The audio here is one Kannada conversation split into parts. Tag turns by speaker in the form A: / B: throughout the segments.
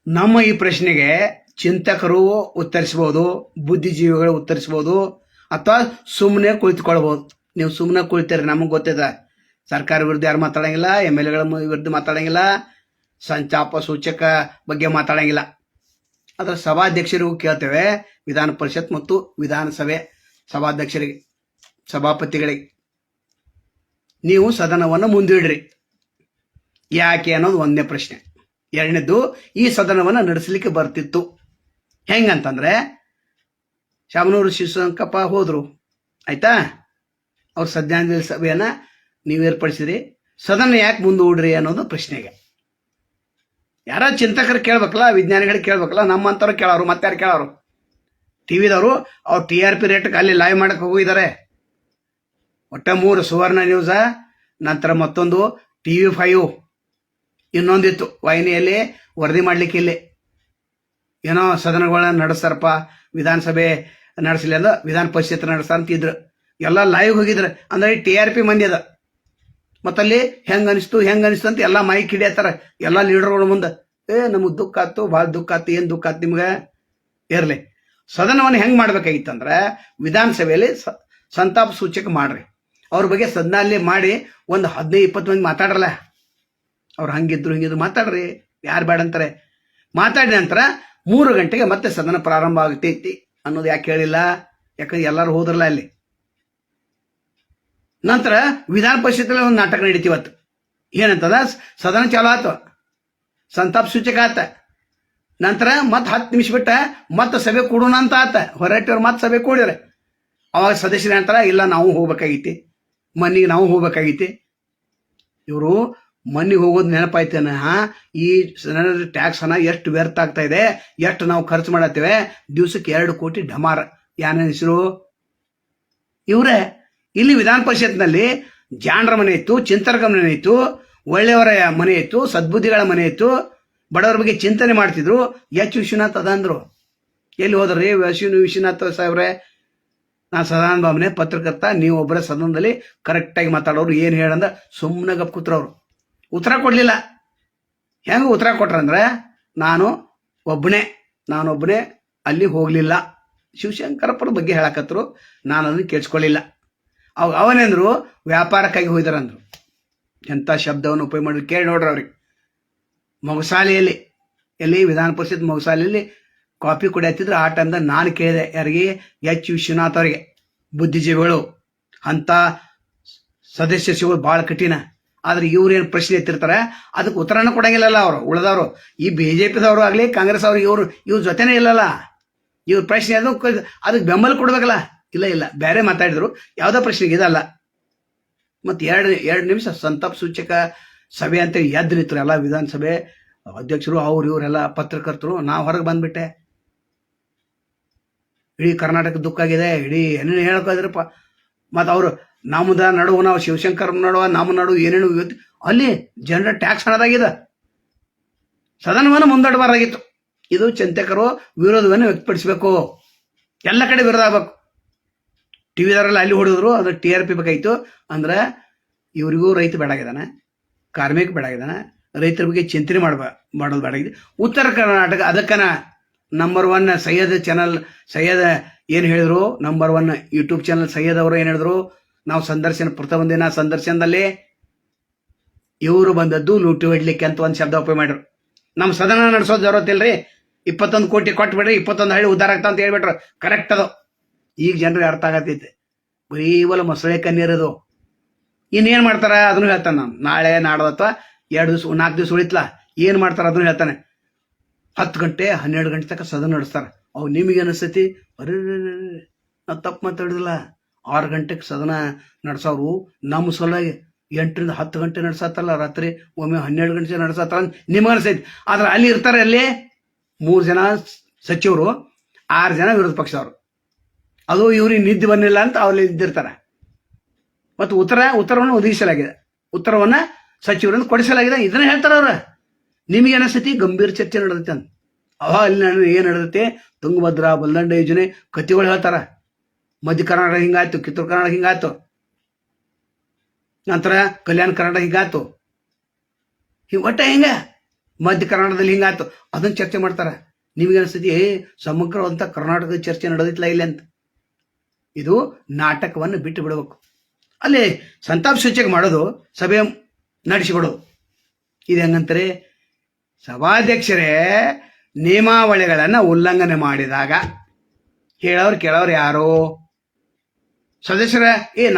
A: ನಮ್ಮ ಈ ಪ್ರಶ್ನೆಗೆ ಚಿಂತಕರು ಉತ್ತರಿಸಬಹುದು, ಬುದ್ಧಿಜೀವಿಗಳು ಉತ್ತರಿಸಬಹುದು, ಅಥವಾ ಸುಮ್ಮನೆ ಕುಳಿತುಕೊಳ್ಬಹುದು. ನೀವು ಸುಮ್ಮನೆ ಕುಳಿತೀರಿ, ನಮಗೆ ಗೊತ್ತಿದೆ. ಸರ್ಕಾರ ವಿರುದ್ಧ ಯಾರು ಮಾತಾಡಂಗಿಲ್ಲ, ಎಮ್ ಎಲ್ ಎಗಳ ವಿರುದ್ಧ ಮಾತಾಡಂಗಿಲ್ಲ, ಸಂತಾಪ ಸೂಚಕ ಬಗ್ಗೆ ಮಾತಾಡಂಗಿಲ್ಲ. ಅದರ ಸಭಾಧ್ಯಕ್ಷರಿಗೂ ಕೇಳ್ತೇವೆ, ವಿಧಾನ ಪರಿಷತ್ ಮತ್ತು ವಿಧಾನಸಭೆ ಸಭಾಧ್ಯಕ್ಷರಿಗೆ, ಸಭಾಪತಿಗಳಿಗೆ, ನೀವು ಸದನವನ್ನು ಮುಂದಿಡ್ರಿ ಯಾಕೆ ಅನ್ನೋದು ಒಂದನೇ ಪ್ರಶ್ನೆ. ಎರಡನೇದು, ಈ ಸದನವನ್ನು ನಡೆಸಲಿಕ್ಕೆ ಬರ್ತಿತ್ತು ಹೆಂಗಂತಂದ್ರೆ, ಶಾಮನೂರು ಶಿವಶಂಕರಪ್ಪ ಹೋದ್ರು, ಆಯ್ತಾ, ಅವ್ರ ಶ್ರದ್ಧಾಂಜಲಿ ಸಭೆಯನ್ನ ನೀವು ಏರ್ಪಡಿಸಿರಿ, ಸದನ ಯಾಕೆ ಮುಂದೂಡ್ರಿ ಅನ್ನೋದು ಪ್ರಶ್ನೆಗೆ. ಯಾರ ಚಿಂತಕರು ಕೇಳ್ಬೇಕಲ್ಲ, ವಿಜ್ಞಾನಿಗಳಿಗೆ ಕೇಳ್ಬೇಕಲ್ಲ, ನಮ್ಮಂತವ್ರು ಕೇಳೋರು, ಮತ್ತಾರು ಕೇಳೋರು? ಟಿವಿದವರು ಅವ್ರು TRP ರೇಟ್ಗೆ ಅಲ್ಲಿ ಲೈವ್ ಮಾಡಕ್ಕೆ ಹೋಗಿದ್ದಾರೆ. ಒಟ್ಟ 3 ಸುವರ್ಣ ನ್ಯೂಸ, ನಂತರ ಮತ್ತೊಂದು TV5, ಇನ್ನೊಂದಿತ್ತು ವಾಹಿನಿಯಲ್ಲಿ ವರದಿ ಮಾಡ್ಲಿಕ್ಕೆ. ಇಲ್ಲಿ ಏನೋ ಸದನಗಳನ್ನ ನಡೆಸ್ತಾರಪ್ಪ, ವಿಧಾನಸಭೆ ನಡೆಸಲಿ ಅಂದ ವಿಧಾನ ಪರಿಷತ್ ನಡೆಸ್ತಾರ ಅಂತಿದ್ರು. ಎಲ್ಲ ಲೈವ್ ಹೋಗಿದ್ರೆ ಅಂದ್ರೆ TRP ಮಂದಿ ಅದ. ಮತ್ತಲ್ಲಿ ಹೆಂಗ ಅನಿಸ್ತು ಅಂತ ಎಲ್ಲ ಮೈಕ್ ಹಿಡಿಯತ್ತಾರ ಎಲ್ಲ ಲೀಡರ್ಗಳ ಮುಂದೆ. ನಮಗ್ ದುಃಖ ಆಯ್ತು, ಭಾಳ ದುಃಖ ಆಯ್ತು. ಏನ್ ದುಃಖ ಆಯ್ತು ನಿಮ್ಗೆ? ಇರ್ಲಿ, ಸದನವನ್ನು ಹೆಂಗ್ ಮಾಡ್ಬೇಕಾಗಿತ್ತಂದ್ರೆ, ವಿಧಾನಸಭೆಯಲ್ಲಿ ಸಂತಾಪ ಸೂಚಕ ಮಾಡ್ರಿ, ಅವ್ರ ಬಗ್ಗೆ ಸದನಲ್ಲಿ ಮಾಡಿ ಒಂದು 15-20 ಮಂದಿ ಮಾತಾಡ್ರಲ್ಲ. ಅವ್ರು ಹಂಗಿದ್ರು ಹಿಂಗಿದ್ರು ಮಾತಾಡ್ರಿ, ಯಾರು ಬೇಡ ಅಂತಾರೆ. ಮಾತಾಡಿದ ನಂತರ 3 ಗಂಟೆಗೆ ಮತ್ತೆ ಸದನ ಪ್ರಾರಂಭ ಆಗ್ತೈತಿ ಅನ್ನೋದು ಯಾಕೆ ಹೇಳಿಲ್ಲ? ಯಾಕಂದ್ರೆ ಎಲ್ಲರೂ ಹೋದ್ರಲ್ಲ ಅಲ್ಲಿ. ನಂತರ ವಿಧಾನ ಪರಿಷತ್ತಲ್ಲಿ ಒಂದು ನಾಟಕ ನಡೀತಿವತ್ತು. ಏನಂತದ, ಸದನ ಚಾಲು ಆತು, ಸಂತಾಪ ಸೂಚಕ ಆತ, ನಂತರ ಮತ್ತೆ 10 ನಿಮಿಷ ಬಿಟ್ಟ ಮತ್ತೆ ಸಭೆ ಕೂಡೋಣ ಅಂತ ಆತ. ಹೊರಟಿಯವ್ರು ಮತ್ತೆ ಸಭೆ ಕೂಡಿದ್ರೆ ಅವಾಗ ಸದಸ್ಯರು ಅಂತಾರ, ಇಲ್ಲ ನಾವು ಹೋಗ್ಬೇಕಾಗೈತಿ, ಮನೆಗೆ ನಾವು ಹೋಗ್ಬೇಕಾಗೈತಿ. ಇವರು ಮನೆಗೆ ಹೋಗೋದು ನೆನಪಾಯ್ತೇನೆ. ಈ ಟ್ಯಾಕ್ಸ್ ಹಣ ಎಷ್ಟು ವ್ಯರ್ಥ ಆಗ್ತಾ ಇದೆ, ಎಷ್ಟು ನಾವು ಖರ್ಚು ಮಾಡತ್ತೇವೆ, ದಿವಸಕ್ಕೆ 2 ಕೋಟಿ ಡಮಾರ್. ಯಾನ ಹೆಸರು ಇವರೇ. ಇಲ್ಲಿ ವಿಧಾನ ಪರಿಷತ್ನಲ್ಲಿ ಜಾಣರ ಮನೆ ಇತ್ತು, ಚಿಂತಕರ ಮನೆ ಇತ್ತು, ಒಳ್ಳೆಯವರ ಮನೆ ಇತ್ತು, ಸದ್ಬುದ್ಧಿಗಳ ಮನೆ ಇತ್ತು, ಬಡವರ ಬಗ್ಗೆ ಚಿಂತನೆ ಮಾಡ್ತಿದ್ರು. ವಿಶ್ವನಾಥ್ ಅದಂದ್ರು. ಎಲ್ಲಿ ಹೋದ್ರಿ ವಿಶ್ವನಾಥ್ ಸಾಹೇಬ್ರೆ? ನಾನು ಸದಾನಂದ ಬಾಬನೇ ಪತ್ರಕರ್ತ, ನೀವು ಒಬ್ಬರ ಸದನದಲ್ಲಿ ಕರೆಕ್ಟಾಗಿ ಮಾತಾಡೋರು, ಏನು ಹೇಳಂದ ಸುಮ್ಮನೆ ಗಪ್ ಕೂತ್ರವ್ರು, ಉತ್ತರ ಕೊಡ್ಲಿಲ್ಲ. ಹೆಂಗ ಉತ್ತರ ಕೊಟ್ರಂದ್ರೆ, ನಾನು ಒಬ್ಬನೇ ಅಲ್ಲಿ ಹೋಗ್ಲಿಲ್ಲ, ಶಿವಶಂಕರಪ್ಪರ ಬಗ್ಗೆ ಹೇಳಕತ್ರು, ನಾನು ಅದನ್ನು ಕೇಳಿಸ್ಕೊಳ್ಳಿಲ್ಲ. ಅವನೇಂದ್ರು ವ್ಯಾಪಾರಕ್ಕಾಗಿ ಹೋಯ್ದಾರಂದ್ರು. ಎಂಥ ಶಬ್ದವನ್ನು ಉಪಯೋಗ ಮಾಡಿದ್ರು ಕೇಳಿ ನೋಡ್ರಿ. ಅವ್ರಿಗೆ ಮೊಗಸಾಲೆಯಲ್ಲಿ, ಎಲ್ಲಿ ವಿಧಾನ ಪರಿಷತ್ ಮೊಗಸಾಲೆಯಲ್ಲಿ ಕಾಫಿ ಕುಡಿಯತ್ತಿದ್ರು. ಆ ಟೈಮ್ದಾಗ ನಾನು ಕೇಳಿದೆ, ಯಾರಿಗೆ? ವಿಶ್ವನಾಥ್ ಅವರಿಗೆ. ಬುದ್ಧಿಜೀವಿಗಳು ಅಂತ ಸದಸ್ಯ ಸಿಗೋದು ಭಾಳ ಕಠಿಣ. ಆದ್ರೆ ಇವ್ರೇನು ಪ್ರಶ್ನೆ ಎತ್ತಿರ್ತಾರೆ, ಅದಕ್ಕೆ ಉತ್ತರನ ಕೊಡಂಗಿಲ್ಲಲ್ಲ ಅವರು ಉಳಿದವರು. ಈ BJPದವರು ಆಗಲಿ, ಕಾಂಗ್ರೆಸ್ ಅವ್ರಿಗೆ ಇವ್ರ ಜೊತೆನೇ ಇಲ್ಲಲ್ಲ. ಇವ್ರ ಪ್ರಶ್ನೆ ಅದಕ್ಕೆ ಬೆಂಬಲ ಕೊಡ್ಬೇಕಲ್ಲ. ಇಲ್ಲ ಬೇರೆ ಮಾತಾಡಿದ್ರು, ಯಾವುದೋ ಪ್ರಶ್ನೆಗೆ ಇದಲ್ಲ. ಮತ್ತೆ ಎರಡು ನಿಮಿಷ ಸಂತಾಪ ಸೂಚಕ ಸಭೆ ಅಂತೇಳಿ ಎದ್ದು ನಿಂತರು ಎಲ್ಲ ವಿಧಾನಸಭೆ ಅಧ್ಯಕ್ಷರು, ಇವರೆಲ್ಲ ಪತ್ರಕರ್ತರು. ನಾವು ಹೊರಗೆ ಬಂದ್ಬಿಟ್ಟೆ. ಇಡೀ ಕರ್ನಾಟಕ ದುಃಖ ಆಗಿದೆ, ಇಡೀ ಏನೇನು ಹೇಳ್ಕೋದ್ರಪ್ಪ. ಮತ್ತು ಅವರು ನಮ್ಮದ ನಡುವು, ನಾವು ಶಿವಶಂಕರ್ ನಡುವ ನಮ್ಮ ನಡುವು ಏನೇನು ಅಲ್ಲಿ ಜನರ ಟ್ಯಾಕ್ಸ್ ಹಣದಾಗಿದೆ. ಸದನವನ್ನು ಮುಂದಡಬಾರಾಗಿತ್ತು. ಇದು ಚಿಂತಕರು ವಿರೋಧವನ್ನು ವ್ಯಕ್ತಪಡಿಸಬೇಕು, ಎಲ್ಲ ಕಡೆ ವಿರೋಧ ಆಗ್ಬೇಕು. ಟಿವಿದವರೆಲ್ಲ ಅಲ್ಲಿ ಹೊಡೆದ್ರು, ಅದು TRP ಬೇಕಾಯ್ತು. ಅಂದ್ರೆ ಇವರಿಗೂ ರೈತ ಬೇಡಾಗಿದ್ದಾನೆ, ಕಾರ್ಮಿಕ ಬೇಡಾಗಿದ್ದಾನೆ, ರೈತರ ಬಗ್ಗೆ ಚಿಂತನೆ ಮಾಡೋದು ಬೇಡಾಗಿದೆ. ಉತ್ತರ ಕರ್ನಾಟಕ ಅದಕ್ಕನ ನಂಬರ್ 1 ಸೈಯದ್ ಏನು ಹೇಳಿದ್ರು, ನಂಬರ್ 1 ಯೂಟ್ಯೂಬ್ ಚಾನಲ್ ಸೈಯದ್ ಅವರು ಏನು ಹೇಳಿದ್ರು, ನಾವು ಪ್ರಥಮ ದಿನ ಸಂದರ್ಶನದಲ್ಲಿ ಇವರು ಬಂದದ್ದು ಲೂಟಿ ಹೊಡ್ಲಿಕ್ಕೆ ಅಂತ ಒಂದು ಶಬ್ದ ಉಪಯೋಗ ಮಾಡಿದ್ರು. ನಮ್ಮ ಸದನ ನಡೆಸೋದು ಜರತ್ತಿಲ್ರಿ, 21 ಕೋಟಿ ಕೊಟ್ಬಿಡ್ರಿ, 21 ಹಳ್ಳಿ ಉದ್ದಾರ ಆಗ್ತಾವ ಅಂತ ಹೇಳ್ಬಿಟ್ರು. ಕರೆಕ್ಟ್ ಅದು. ಈಗ ಜನರಿಗೆ ಅರ್ಥ ಆಗತೈತೆ. ಬರೀ ಮೊಸಳೆ ಕಣ್ಣೀರದು. ಇನ್ನೇನು ಮಾಡ್ತಾರ ಅದನ್ನು ಹೇಳ್ತಾನೆ. ನಾನು ನಾಳೆ ನಾಡ್ದು ಅಥವಾ 2 ದಿವಸ 4 ದಿವಸ ಉಳಿತ್ಲಾ, ಏನು ಮಾಡ್ತಾರ ಅದನ್ನು ಹೇಳ್ತಾನೆ. 10 ಗಂಟೆ 12 ಗಂಟೆ ತನಕ ಸದನ ನಡೆಸ್ತಾರ. ಅವು ನಿಮಗೆ ಅನಿಸ್ತೈತಿ, ಅರೆ ನಾವು ತಪ್ಪು ಮಾತಾಡಿದಿಲ್ಲ. 6 ಗಂಟೆಗೆ ಸದನ ನಡೆಸೋರು ನಮ್ಮ ಸಲುವಾಗಿ 8 ರಿಂದ 10 ಗಂಟೆ ನಡೆಸತ್ತಲ್ಲ, ರಾತ್ರಿ ಒಮ್ಮೆ 12 ಗಂಟೆ ನಡೆಸತ್ತಾರ ನಿಮ್ಗೆ ಅನಿಸ್ತೈತಿ. ಆದ್ರೆ ಅಲ್ಲಿ ಇರ್ತಾರೆ, ಅಲ್ಲಿ 3 ಜನ ಸಚಿವರು, 6 ಜನ ವಿರೋಧ ಪಕ್ಷದವರು. ಅದು ಇವ್ರಿಗೆ ನಿದ್ದೆ ಬಂದಿಲ್ಲ ಅಂತ ಅವ್ರಲ್ಲಿ ಇದ್ದಿರ್ತಾರೆ. ಮತ್ತು ಉತ್ತರವನ್ನು ಒದಗಿಸಲಾಗಿದೆ, ಉತ್ತರವನ್ನ ಸಚಿವರನ್ನು ಕೊಡಿಸಲಾಗಿದೆ. ಇದನ್ನ ಹೇಳ್ತಾರೆ ಅವ್ರ. ನಿಮಗೆ ಅನಿಸ್ತೈತಿ ಗಂಭೀರ ಚರ್ಚೆ ನಡೆದೈತೆ ಅಂತ. ಅಲ್ಲಿ ಏನ್ ನಡೆದೈತಿ, ತುಂಗಭದ್ರಾ ಬಲ್ದಂಡ ಯೋಜನೆ ಕತಿಗಳು ಹೇಳ್ತಾರ. ಮಧ್ಯ ಕರ್ನಾಟಕ ಹಿಂಗಾಯ್ತು, ಕಿತ್ತೂರು ಕರ್ನಾಟಕ ಹಿಂಗಾಯ್ತು, ನಂತರ ಕಲ್ಯಾಣ ಕರ್ನಾಟಕ ಹಿಂಗಾಯ್ತು. ಒಟ್ಟ ಹಿಂಗ ಮಧ್ಯ ಕರ್ನಾಟಕದಲ್ಲಿ ಹಿಂಗಾಯ್ತು, ಅದನ್ನ ಚರ್ಚೆ ಮಾಡ್ತಾರ. ನಿಮ್ಗೆ ಅನಿಸ್ತದೆ ಸಮಗ್ರವಂತ ಕರ್ನಾಟಕದ ಚರ್ಚೆ ನಡೆದಿತ್ತಲ್ಲ ಇಲ್ಲಿ ಅಂತ. ಇದು ನಾಟಕವನ್ನು ಬಿಟ್ಟು ಬಿಡಬೇಕು. ಅಲ್ಲಿ ಸಂತಾಪ ಸೂಚಕ ಮಾಡೋದು, ಸಭೆ ನಡೆಸಿಬಿಡೋದು. ಇದು ಹೆಂಗಂತಾರೆ, ಸಭಾಧ್ಯಕ್ಷರೇ ನಿಯಮಾವಳಿಗಳನ್ನು ಉಲ್ಲಂಘನೆ ಮಾಡಿದಾಗ ಹೇಳೋರು ಕೇಳೋರು ಯಾರು? ಸದಸ್ಯರ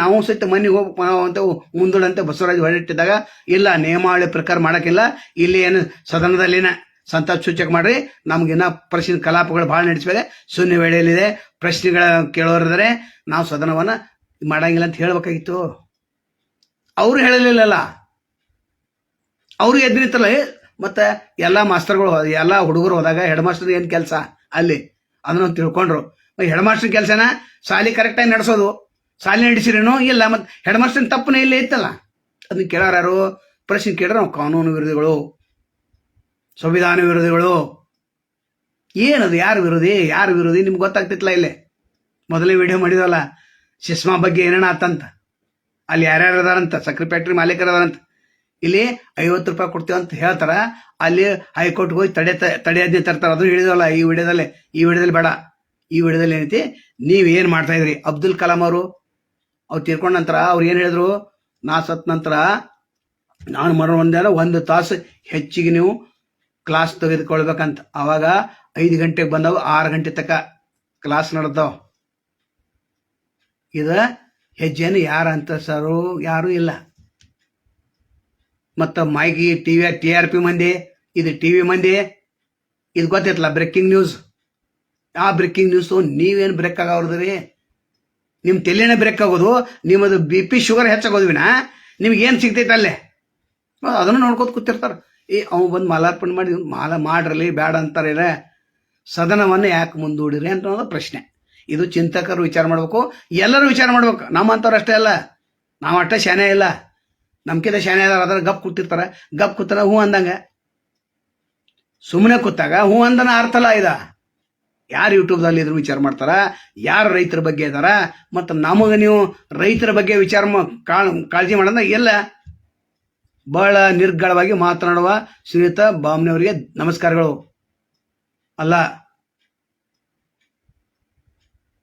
A: ನಾವು ಸಹಿತ ಮನೆಗೆ ಹೋಗ್ಬೇಕು ಅಂತ ಮುಂದೂಡಂತೆ ಬಸವರಾಜ್ ಹೊರಟಿದ್ದಾಗ, ಇಲ್ಲ ನಿಯಮಾವಳಿ ಪ್ರಕಾರ ಮಾಡೋಕ್ಕಿಲ್ಲ, ಇಲ್ಲಿ ಏನು ಸದನದಲ್ಲಿನ ಸಂತಾಪ ಸೂಚಕ ಮಾಡ್ರಿ, ನಮ್ಗಿನ್ನ ಪ್ರಶ್ನೆ ಕಲಾಪಗಳು ಭಾಳ ನಡೆಸ್ಬೇಕು, ಶೂನ್ಯ ವೇಳೆಯಲ್ಲಿದೆ, ಪ್ರಶ್ನೆಗಳ ಕೇಳೋರಿದ್ದಾರೆ, ನಾವು ಸದನವನ್ನು ಮಾಡಂಗಿಲ್ಲ ಅಂತ ಹೇಳ್ಬೇಕಾಗಿತ್ತು. ಅವರು ಹೇಳಲಿಲ್ಲಲ್ಲ, ಅವರು ಎದ್ದು ನಿಂತಲ್ಲ. ಮತ್ತು ಎಲ್ಲ ಮಾಸ್ತರ್ಗಳು, ಎಲ್ಲ ಹುಡುಗರು ಹೋದಾಗ ಹೆಡ್ ಮಾಸ್ಟರ್ ಏನು ಕೆಲಸ ಅಲ್ಲಿ ಅದನ್ನು ತಿಳ್ಕೊಂಡ್ರು. ಹೆಡ್ ಮಾಸ್ಟರ್ ಕೆಲಸನ ಸಾಲಿ ಕರೆಕ್ಟಾಗಿ ನಡೆಸೋದು. ಸಾಲಿ ನಡೆಸಿರೇನು ಇಲ್ಲ, ಮತ್ತು ಹೆಡ್ ಮಾಸ್ಟರ್ ತಪ್ಪನೇ ಇಲ್ಲೇ ಇತ್ತಲ್ಲ. ಅದನ್ನ ಕೇಳೋರು ಯಾರು? ಪ್ರಶ್ನೆ ಕೇಳಿದ್ರೆ ನಾವು ಕಾನೂನು ವಿರೋಧಿಗಳು, ಸಂವಿಧಾನ ವಿರೋಧಿಗಳು. ಏನದು? ಯಾರು ವಿರೋಧಿ ಯಾರು ವಿರೋಧಿ ನಿಮ್ಗೆ ಗೊತ್ತಾಗ್ತಿತ್ತಲ್ಲ. ಇಲ್ಲೇ ಮೊದಲೇ ವಿಡಿಯೋ ಮಾಡಿದವಲ್ಲ, ಸಿಸ್ಮಾ ಬಗ್ಗೆ ಏನೇನ ಆತಂತ, ಅಲ್ಲಿ ಯಾರ್ಯಾರು ಅದಾರಂತ, ಸಕ್ರೆ ಫ್ಯಾಕ್ಟ್ರಿ ಮಾಲೀಕರು ಅದಾರಂತ. ಇಲ್ಲಿ 50 ರೂಪಾಯಿ ಕೊಡ್ತೀವಿ ಅಂತ ಹೇಳ್ತಾರ, ಅಲ್ಲಿ ಹೈಕೋರ್ಟ್ಗೆ ಹೋಗಿ ತಡೆಯದ್ನೇ ತರ್ತಾರೆ. ಅದು ಹೇಳಿದವಲ್ಲ ಈ ವಿಡಿಯೋದಲ್ಲಿ ಬೇಡ. ಈ ವಿಡಿಯೋದಲ್ಲಿ ಏನೈತಿ, ನೀವೇನು ಮಾಡ್ತಾ ಇದ್ರಿ? ಅಬ್ದುಲ್ ಕಲಾಂ ಅವ್ರು ತೀರ್ಕೊಂಡ ನಂತರ ಅವ್ರು ಏನು ಹೇಳಿದ್ರು, ನಾ ಸತ್ ನಂತರ ನಾನು ಮರ ಒಂದೇನ 1 ತಾಸು ಹೆಚ್ಚಿಗೆ ನೀವು ಕ್ಲಾಸ್ ತೆಗೆದುಕೊಳ್ಬೇಕಂತ. ಆವಾಗ 5 ಗಂಟೆಗೆ ಬಂದವು, 6 ಗಂಟೆ ತನಕ ಕ್ಲಾಸ್ ನಡೆದವು. ಇದ ಹೆಜ್ಜೆಯನ್ನು ಯಾರು ಅಂತ ಸರು ಯಾರೂ ಇಲ್ಲ. ಮತ್ತು ಮೈಗಿ TRP ಮಂದಿ, ಇದು TV ಮಂದಿ, ಇದು ಗೊತ್ತೈತಲ್ಲ ಬ್ರೇಕಿಂಗ್ ನ್ಯೂಸ್. ಆ ಬ್ರೇಕಿಂಗ್ ನ್ಯೂಸು ನೀವೇನು ಬ್ರೇಕ್ ಆಗೋದ್ರಿ? ನಿಮ್ಮ ತಲೆನೇ ಬ್ರೇಕ್ ಆಗೋದು, ನಿಮ್ಮದು BP ಶುಗರ್ ಹೆಚ್ಚಾಗೋದ್ವಿನ ನಿಮ್ಗೇನು ಸಿಗ್ತೈತೆ ಅಲ್ಲೇ ಅದನ್ನು ನೋಡ್ಕೋತ ಕೂತಿರ್ತಾರೆ. ಅವು ಬಂದು ಮಾಲಾರ್ಪಣೆ ಮಾಡಿ ಮಾಡ್ರಲಿ ಬೇಡ ಅಂತಾರೆ. ಸದನವನ್ನು ಯಾಕೆ ಮುಂದೂಡಿರಿ ಅಂತ ಅನ್ನೋದು ಪ್ರಶ್ನೆ. ಇದು ಚಿಂತಕರು ವಿಚಾರ ಮಾಡ್ಬೇಕು, ಎಲ್ಲರೂ ವಿಚಾರ ಮಾಡ್ಬೇಕು. ನಮ್ಮಂಥವ್ರು ಅಷ್ಟೇ ಅಲ್ಲ, ನಾವು ಅಷ್ಟೇ ಶಾನೆ ಇಲ್ಲ, ನಮ್ಕಿಂತ ಶಾನೆ ಅದಾರ, ಅದ್ರ ಗಪ್ ಕೂತಿರ್ತಾರೆ. ಗಪ್ ಕೂತಾರ ಹ್ಞೂ ಅಂದಂಗೆ, ಸುಮ್ಮನೆ ಕೂತಾಗ ಹ್ಞೂ ಅಂದನ ಅರ್ಥ ಅಲ್ಲ. ಯಾರು ಯೂಟ್ಯೂಬ್ದಲ್ಲಿ ಇದ್ರ ವಿಚಾರ ಮಾಡ್ತಾರ, ಯಾರು ರೈತರ ಬಗ್ಗೆ ಇದಾರ, ಮತ್ತು ನಮಗೆ ನೀವು ರೈತರ ಬಗ್ಗೆ ವಿಚಾರ ಕಾಳಜಿ ಮಾಡೋದ ಎಲ್ಲ. ಬಹಳ ನಿರ್ಗಳವಾಗಿ ಮಾತನಾಡುವ ಶ್ರೀಯುತ ಬಾಮ್ನೆಯವರಿಗೆ ನಮಸ್ಕಾರಗಳು. ಅಲ್ಲ,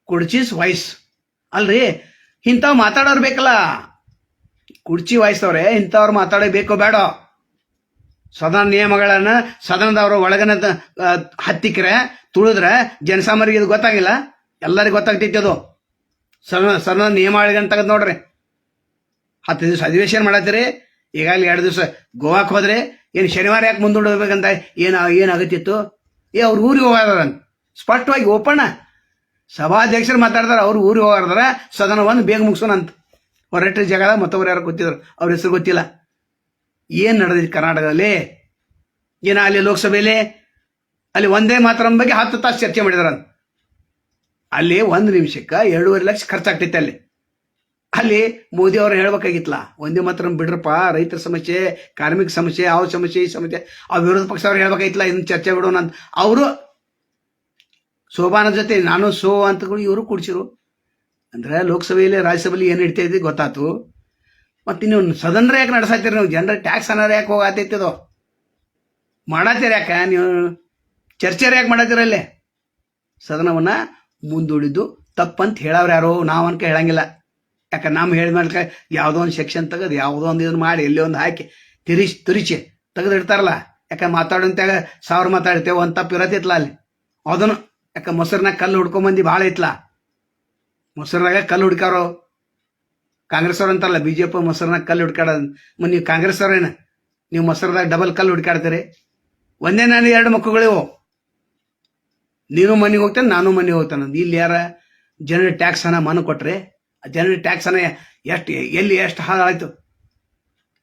A: ಕುಡ್ಚಿಸ್ ವಾಯ್ಸ್ ಅಲ್ರಿ, ಇಂಥವ್ ಮಾತಾಡೋರು ಬೇಕಲ್ಲ. ಕುಡ್ಚಿ ವಾಯ್ಸವ್ರೆ ಇಂಥವ್ರು ಮಾತಾಡಬೇಕು ಬೇಡ. ಸದನ ನಿಯಮಗಳನ್ನ ಸದನದವ್ರ ಒಳಗನ ಹತ್ತಿಕ್ರೆ ತುಳಿದ್ರೆ ಜನಸಾಮಾನ್ಯರಿಗೆ ಇದು ಗೊತ್ತಾಗಿಲ್ಲ, ಎಲ್ಲರಿಗೂ ಗೊತ್ತಾಗ್ತೈತಿ. ಅದು ಸದನ ನಿಯಮಾವಳಿಗಳನ್ನ ತೆಗೆದು ನೋಡ್ರಿ. 10 ದಿವಸ ಅಧಿವೇಶನ ಮಾಡತ್ತೀರಿ, ಈಗಾಗಲೇ 2 ದಿವಸ ಗೋವಾಕ್ಕೆ ಹೋದ್ರೆ ಏನು ಶನಿವಾರ ಯಾಕೆ ಮುಂದೂಡಬೇಕಂತ ಏನಾಗತ್ತಿತ್ತು? ಅವ್ರು ಊರಿಗೆ ಹೋಗಾರಂತ ಸ್ಪಷ್ಟವಾಗಿ ಓಪನ್ ಸಭಾಧ್ಯಕ್ಷರು ಮಾತಾಡ್ತಾರೆ. ಅವ್ರು ಊರಿಗೆ ಹೋಗಾರ್ದಾರ, ಸದನವನ್ನು ಬೇಗ ಮುಗಿಸೋಣ ಅಂತ ಹೊರಟ್ರಿ ಜಾಗದ. ಮತ್ತವ್ರು ಯಾರು ಗೊತ್ತಿದ್ರು, ಅವ್ರ ಹೆಸರು ಗೊತ್ತಿಲ್ಲ. ಏನು ನಡೆದಿತ್ತು ಕರ್ನಾಟಕದಲ್ಲಿ? ಏನ ಅಲ್ಲಿ ಲೋಕಸಭೆಯಲ್ಲಿ ಅಲ್ಲಿ ಒಂದೇ ಮಾತ್ರ ಬಗ್ಗೆ 10 ತಾಸು ಚರ್ಚೆ ಮಾಡಿದಾರ. ಅಲ್ಲಿ 1 ನಿಮಿಷಕ್ಕೆ 2.5 ಲಕ್ಷ ಖರ್ಚಾಗ್ತೈತೆ. ಅಲ್ಲಿ ಮೋದಿ ಅವರು ಹೇಳ್ಬೇಕಾಗಿತ್ತಲ್ಲ, ಒಂದೇ ಮಾತ್ರ ಬಿಡ್ರಪ್ಪ, ರೈತರ ಸಮಸ್ಯೆ, ಕಾರ್ಮಿಕ ಸಮಸ್ಯೆ, ಆ ಸಮಸ್ಯೆ, ಈ ಸಮಸ್ಯೆ, ಆ ವಿರೋಧ ಪಕ್ಷ ಅವ್ರು ಹೇಳ್ಬೇಕಾಗಿತ್ತಲ್ಲ, ಇದನ್ನ ಚರ್ಚೆ ಬಿಡೋಣ ಅಂತ. ಅವರು ಶೋಭಾನ ಜೊತೆ ನಾನು ಅಂತಗಳು ಇವರು ಕೂಡಿಸಿರು. ಅಂದ್ರೆ ಲೋಕಸಭೆಯಲ್ಲಿ ರಾಜ್ಯಸಭೆಯಲ್ಲಿ ಏನು ನಡೀತಾ ಇದೆ ಗೊತ್ತಾಯ್ತು. ಮತ್ತು ನೀವು ಸದನರ ಯಾಕೆ ನಡೆಸಾತೀರಿ? ನೀವು ಜನರ ಟ್ಯಾಕ್ಸ್ ಅನ್ನಾರ ಯಾಕೆ ಹೋಗತ್ತೈತಿದೋ ಮಾಡತ್ತೀರ? ಯಾಕೆ ನೀವು ಚರ್ಚೆ ಯಾಕೆ ಮಾಡತ್ತೀರಲ್ಲೇ? ಸದನವನ್ನ ಮುಂದೂಡಿದ್ದು ತಪ್ಪಂತ ಹೇಳವ್ರು ಯಾರು? ನಾವು ಅನ್ಕ ಹೇಳಂಗಿಲ್ಲ. ಯಾಕೆ ನಮ್ಮ ಹೇಳಿದ್ಮೇಲೆ ಯಾವುದೋ ಒಂದು ಸೆಕ್ಷನ್ ತೆಗೆದು ಯಾವುದೋ ಒಂದು ಇದನ್ನು ಮಾಡಿ ಎಲ್ಲಿ ಒಂದು ಹಾಕಿ ತಿರುಚಿ ತೆಗೆದಿಡ್ತಾರಲ್ಲ. ಯಾಕೆ ಮಾತಾಡೋಂತಾಗ 1000 ಮಾತಾಡ್ತೇವೆ, ಒಂದು ತಪ್ಪು ಇರತ್ತಿತ್ಲ ಅಲ್ಲಿ. ಅದನ್ನು ಯಾಕೆ ಮೊಸರಿನಾಗ ಕಲ್ಲು ಹುಡ್ಕೊಂಬಂದು ಭಾಳ ಐತ್ಲ. ಮೊಸರಿನಾಗ ಕಲ್ಲು ಹುಡ್ಕಾರೋ ಕಾಂಗ್ರೆಸ್ ಅವ್ರು ಅಂತಾರಲ್ಲ, BJP ಮೊಸರಿನಾಗ ಕಲ್ಲು ಹುಡ್ಕಾಡೋದು. ನೀವು ಕಾಂಗ್ರೆಸ್ ಅವ್ರೇನು? ನೀವು ಮೊಸರದಾಗ ಡಬಲ್ ಕಲ್ಲು ಹುಡ್ಕಾಡ್ತೀರಿ. ಒಂದೇ ನಾನು 2 ಮಕ್ಕಳಿವು, ನೀನು ಮನೆಗೆ ಹೋಗ್ತಾನೆ, ನಾನು ಮನೆಗೆ ಹೋಗ್ತಾನೆ. ಇಲ್ಲಿ ಯಾರ ಜನರ ಟ್ಯಾಕ್ಸ್ ಹಣ ಮನೆ ಕೊಟ್ರೆ ಜನರ ಟ್ಯಾಕ್ಸ್ ಹಣ ಎಷ್ಟು ಹಾಳಾಯ್ತು?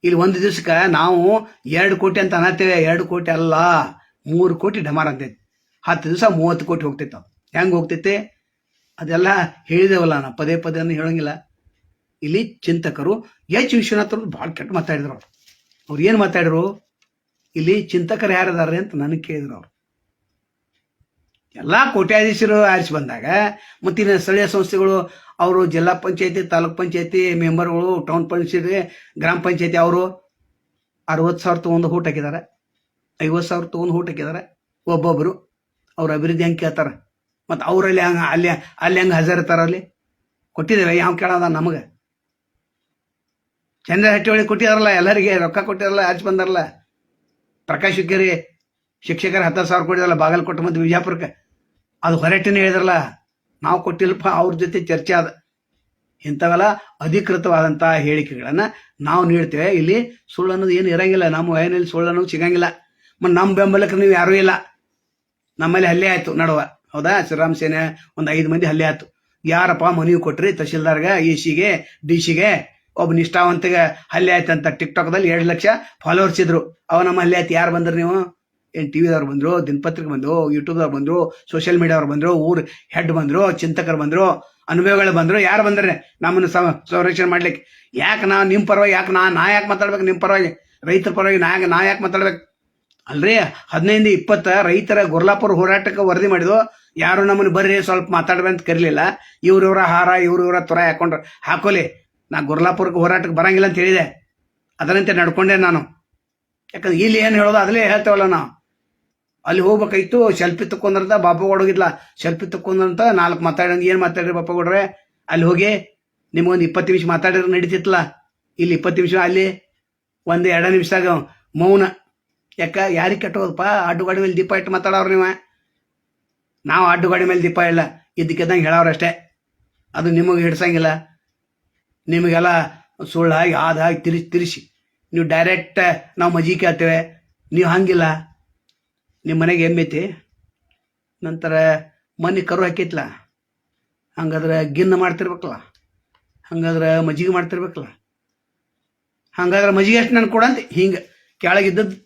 A: ಇಲ್ಲಿ 1 ದಿವಸಕ್ಕೆ ನಾವು 2 ಕೋಟಿ ಅಂತ ಅನ್ನತ್ತೇವೆ. 2 ಕೋಟಿ ಅಲ್ಲ, 3 ಕೋಟಿ ಡಮಾರ್ ಅಂತೈತಿ. 10 ದಿವಸ 30 ಕೋಟಿ ಹೋಗ್ತೈತೆ. ಹೆಂಗೆ ಹೋಗ್ತೈತೆ ಅದೆಲ್ಲ ಹೇಳಿದೇವಲ್ಲ, ನಾ ಪದೇ ಹೇಳಂಗಿಲ್ಲ. ಇಲ್ಲಿ ಚಿಂತಕರು ವಿಶ್ವನಾಥ್ ಅವರು ಭಾಳ ಕೆಟ್ಟ ಮಾತಾಡಿದ್ರು. ಅವ್ರು ಏನು ಮಾತಾಡಿದ್ರು? ಇಲ್ಲಿ ಚಿಂತಕರು ಯಾರಿದಾರೆ ಅಂತ ನನಗೆ ಕೇಳಿದ್ರು. ಅವರು ಎಲ್ಲ ಕೋಟ್ಯಾಧೀಶರು ಆರಿಸಿ ಬಂದಾಗ ಮತ್ತಿನ ಸ್ಥಳೀಯ ಸಂಸ್ಥೆಗಳು ಅವರು ಜಿಲ್ಲಾ ಪಂಚಾಯತಿ, ತಾಲೂಕ್ ಪಂಚಾಯತಿ ಮೆಂಬರ್ಗಳು, ಟೌನ್ ಪಂಚಾಯತಿ, ಗ್ರಾಮ ಪಂಚಾಯತಿ ಅವರು 60,000 ತೊಗೊಂಡು ಊಟ ಹಾಕಿದ್ದಾರೆ. 50,000 ತೊಗೊಂಡು ಊಟ ಹಾಕಿದಾರೆ ಒಬ್ಬೊಬ್ಬರು. ಅವ್ರ ಅಭಿವೃದ್ಧಿ ಹೆಂಗೆ ಕೇಳ್ತಾರ? ಮತ್ತು ಅವರಲ್ಲಿ ಹಂಗೆ ಅಲ್ಲಿ ಹೆಂಗೆ ಹಾಜರಿರ್ತಾರ? ಅಲ್ಲಿ ಕೊಟ್ಟಿದ್ದೇವೆ, ಯಾವ ಕೇಳೋದ ನಮಗೆ? ಚಂದ್ರಹಟ್ಟಿ ಒಳಗೆ ಕೊಟ್ಟಿದಾರಲ್ಲ, ಎಲ್ಲರಿಗೆ ರೊಕ್ಕ ಕೊಟ್ಟಿದಾರಲ್ಲ, ಆಚೆ ಬಂದಾರಲ್ಲ. ಪ್ರಕಾಶ್ ಹುಕ್ಕೇರಿ ಶಿಕ್ಷಕರು 10,000 ಕೊಟ್ಟಿದಾರಲ್ಲ ಬಾಗಲಕೋಟೆ ಮತ್ತು ವಿಜಯಪುರಕ್ಕೆ. ಅದು ಹೊರಟಿನೇ ಹೇಳಿದ್ರಲ್ಲ, ನಾವು ಕೊಟ್ಟಿಲ್ಲಪ್ಪ, ಅವ್ರ ಜೊತೆ ಚರ್ಚೆ ಆದ. ಇಂಥವೆಲ್ಲ ಅಧಿಕೃತವಾದಂಥ ಹೇಳಿಕೆಗಳನ್ನು ನಾವು ನೀಡ್ತೇವೆ. ಇಲ್ಲಿ ಸುಳ್ಳು ಅನ್ನೋದು ಏನು ಇರಂಗಿಲ್ಲ. ನಮ್ಮ ವಯನಲ್ಲಿ ಸುಳ್ಳು ಅನ್ನೋದು ಸಿಗಂಗಿಲ್ಲ. ಮತ್ತು ನಮ್ಮ ಬೆಂಬಲಕ್ಕೆ ನೀವು ಯಾರೂ ಇಲ್ಲ. ನಮ್ಮಲ್ಲಿ ಹಲ್ಲೆ ಆಯಿತು ನಡುವ, ಹೌದಾ? ಶ್ರೀರಾಮ್ ಸೇನೆ ಒಂದು 5 ಮಂದಿ ಹಲ್ಲೆ ಆಯ್ತು. ಯಾರಪ್ಪ ಮನವಿ ಕೊಟ್ರಿ ತಹಶೀಲ್ದಾರ್ಗೆ, ECಗೆ, DC ಒಬ್ಬ ನಿಷ್ಠಾವಂತಿಗೆ ಹಲ್ಲೆ ಆಯ್ತು ಅಂತ ಟಿಕ್ಟಾಕ್ದಲ್ಲಿ 2 ಲಕ್ಷ ಫಾಲೋವರ್ಸ್ ಇದ್ರು. ಅವ ನಮ್ಮ ಹಲ್ಲೆ ಆಯ್ತು. ಯಾರು ಬಂದ್ರು ನೀವು? ಏನು ಟಿವಿದವ್ರು ಬಂದರು, ದಿನಪತ್ರಿಕೆ ಬಂದರು, ಯೂಟ್ಯೂಬ್ದವ್ರು ಬಂದರು, ಸೋಷಿಯಲ್ ಮೀಡಿಯಾವ್ರು ಬಂದರು, ಊರು ಹೆಡ್ ಬಂದರು, ಚಿಂತಕರು ಬಂದರು, ಅನುಭವಿಗಳು ಬಂದರು. ಯಾರು ಬಂದ್ರೆ ನಮ್ಮನ್ನು ಸಂರಕ್ಷಣೆ ಮಾಡ್ಲಿಕ್ಕೆ? ಯಾಕೆ ನಾವು ನಿಮ್ಮ ಪರವಾಗಿ ಯಾಕೆ ನಾ ಯಾಕೆ ಮಾತಾಡ್ಬೇಕು? ನಿಮ್ಮ ಪರವಾಗಿ, ರೈತರ ಪರವಾಗಿ ನಾ ಯಾಕೆ ಮಾತಾಡ್ಬೇಕು? ಅಲ್ರಿ 15-20 ರೈತರ ಗುರ್ಲಾಪುರ ಹೋರಾಟಕ್ಕೆ ವರದಿ ಮಾಡಿದ್ವು. ಯಾರು ನಮ್ಮನ್ನು ಬರ್ರಿ ಸ್ವಲ್ಪ ಮಾತಾಡ್ಬೇಕಂತ ಕರೀಲಿಲ್ಲ. ಇವ್ರ ಹಾರ ಇವ್ರ ತುರ ಹಾಕೊಂಡ್ರು. ಹಾಕೋಲಿ, ನಾ ಗುರ್ಲಾಪುರಕ್ಕೆ ಹೋರಾಟಕ್ಕೆ ಬರಂಗಿಲ್ಲ ಅಂತ ಹೇಳಿದೆ. ಅದರಂತೆ ನಡ್ಕೊಂಡೆ ನಾನು. ಯಾಕಂದ್ರೆ ಇಲ್ಲಿ ಏನು ಹೇಳೋದು ಅದಲ್ಲೇ ಹೇಳ್ತೇವಲ್ಲ ನಾವು. ಅಲ್ಲಿ ಹೋಗ್ಬೇಕಾಯ್ತು, ಸೆಲ್ಫಿ ತಕ್ಕೊಂಡ್ರಂತ ಬಾಪುಗೌಡ ಹೋಗಿದ್ಲ, ಸೆಲ್ಫಿ ತಕ್ಕೊಂಡ್ರಂತ 4 ಮಾತಾಡಂಗೆ. ಏನು ಮಾತಾಡ್ರಿ ಬಾಪುಗೌಡ್ರೆ? ಅಲ್ಲಿ ಹೋಗಿ ನಿಮ್ಗೊಂದು 20 ನಿಮಿಷ ಮಾತಾಡಿದ್ರೆ ನಡೀತಿತ್ತಲ್ಲ. ಇಲ್ಲಿ 20 ನಿಮಿಷ, ಅಲ್ಲಿ 1-2 ನಿಮಿಷದಾಗ ಮೌನ. ಯಾಕ? ಯಾರಿಗೆ ಕೆಟ್ಟೋದಪ್ಪ? ಅಡ್ಡುಗಾಡಿ ಮೇಲೆ ದೀಪ ಇಟ್ಟು ಮಾತಾಡೋರು ನೀವು. ನಾವು ಅಡ್ಡುಗಾಡಿ ಮೇಲೆ ದೀಪ ಇಲ್ಲ, ಇದ್ದಕ್ಕಿದ್ದಂಗೆ ಹೇಳೋರಷ್ಟೇ. ಅದು ನಿಮಗೆ ಹಿಡ್ಸಂಗಿಲ್ಲ. ನಿಮಗೆಲ್ಲ ಸುಳ್ಳಾಗಿ ಆದಾಗಿ ತಿರ್ಸಿ ನೀವು ಡೈರೆಕ್ಟ್ ನಾವು ಮಜಿ ಕೇಳ್ತೇವೆ. ನೀವು ಹಂಗಿಲ್ಲ. ನಿಮ್ಮ ಮನೆಗೆ ಎಮ್ಮೈತಿ, ನಂತರ ಮನೆ ಕರು ಹಾಕೈತ್ಲ, ಹಂಗಾದ್ರೆ ಗಿನ್ನ ಮಾಡ್ತಿರ್ಬೇಕಲ್ಲ, ಹಂಗಾದ್ರೆ ಮಜ್ಜಿಗೆ ಮಾಡ್ತಿರ್ಬೇಕಲ್ಲ, ಹಂಗಾದ್ರೆ ಮಜ್ಜಿಗೆ ಎಷ್ಟು ನನ್ಗೆ ಕೊಡಂತ ಹಿಂಗೆ ಕೆಳಗಿದ್ದದ್ದು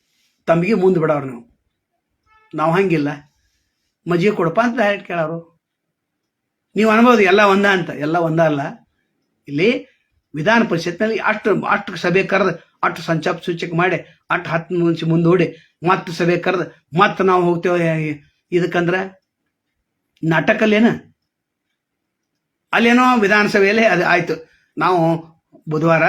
A: ತಮ್ಮಿಗೆ ಮುಂದೆ ಬಿಡೋರು ನೀವು. ನಾವು ಹಂಗಿಲ್ಲ, ಮಜ್ಜಿಗೆ ಕೊಡಪ್ಪ ಅಂತ ಡೈರೆಕ್ಟ್ ಕೇಳೋರು. ನೀವು ಅನ್ಬೋದು ಎಲ್ಲ ಒಂದ ಅಂತ. ಎಲ್ಲ ಒಂದ ಅಲ್ಲ. ಇಲ್ಲಿ ವಿಧಾನ ಪರಿಷತ್ನಲ್ಲಿ ಅಷ್ಟು ಸಭೆ ಕರೆದು, ಅಷ್ಟು ಸಂಚಾಪ ಸೂಚಕ ಮಾಡಿ, 10 ನಿಮಿಷ ಮುಂದೂಡಿ ಮತ್ತೆ ಸಭೆ ಕರೆದು ಮತ್ತೆ ನಾವು ಹೋಗ್ತೇವೆ ಇದಕ್ಕಂದ್ರೆ ನಾಟಕಲ್ಲೇನು? ಅಲ್ಲೇನೋ ವಿಧಾನಸಭೆಯಲ್ಲಿ ಅದು ಆಯ್ತು. ನಾವು ಬುಧವಾರ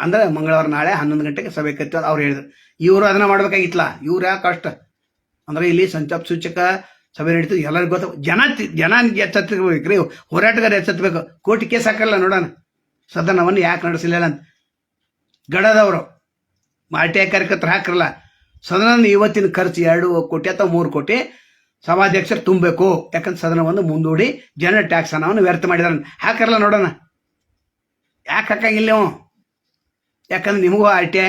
A: ಅಂದ್ರೆ ಮಂಗಳವಾರ ನಾಳೆ 11 ಗಂಟೆಗೆ ಸಭೆ ಕರಿತೀವಿ ಅವ್ರು ಹೇಳಿದ್ರು. ಇವರು ಅದನ್ನ ಮಾಡ್ಬೇಕಾಗಿತ್ತಲ್ಲ. ಇವ್ರು ಯಾಕೆ ಕಷ್ಟ ಅಂದ್ರೆ ಇಲ್ಲಿ ಸಂಚಾಪ ಸೂಚಕ ಸಭೆ ನಡೀತದೆ, ಎಲ್ಲರಿಗೂ ಗೊತ್ತ. ಜನ ಎಚ್ಚೆತ್ತಬೇಕ್ರಿ, ಹೋರಾಟಗಾರ ಎಚ್ಚೆತ್ತಬೇಕು. ಕೋರ್ಟ್ ಕೇಸ್ ಹಾಕಲ್ಲ ನೋಡೋಣ, ಸದನವನ್ನು ಯಾಕೆ ನಡೆಸಲಿಲ್ಲ ಅಂತ. ಗಡದವರು RTI ಕಾರ್ಯಕರ್ತರು ಹಾಕಿರಲ್ಲ. ಸದನ ಇವತ್ತಿನ ಖರ್ಚು 2 ಕೋಟಿ ಅಥವಾ 3 ಕೋಟಿ ಸಭಾಧ್ಯಕ್ಷರು ತುಂಬಬೇಕು. ಯಾಕಂದ್ರೆ ಸದನವನ್ನು ಮುಂದೂಡಿ ಜನರ ಟ್ಯಾಕ್ಸ್ ಹಣವನ್ನು ವ್ಯರ್ಥ ಮಾಡಿದಾರೆ. ಹಾಕಿರಲ್ಲ ನೋಡೋಣ. ಯಾಕೆ ಹಾಕಂಗಿಲ್ಲ ನೀವು? ಯಾಕಂದ್ರೆ ನಿಮಗೂ RTI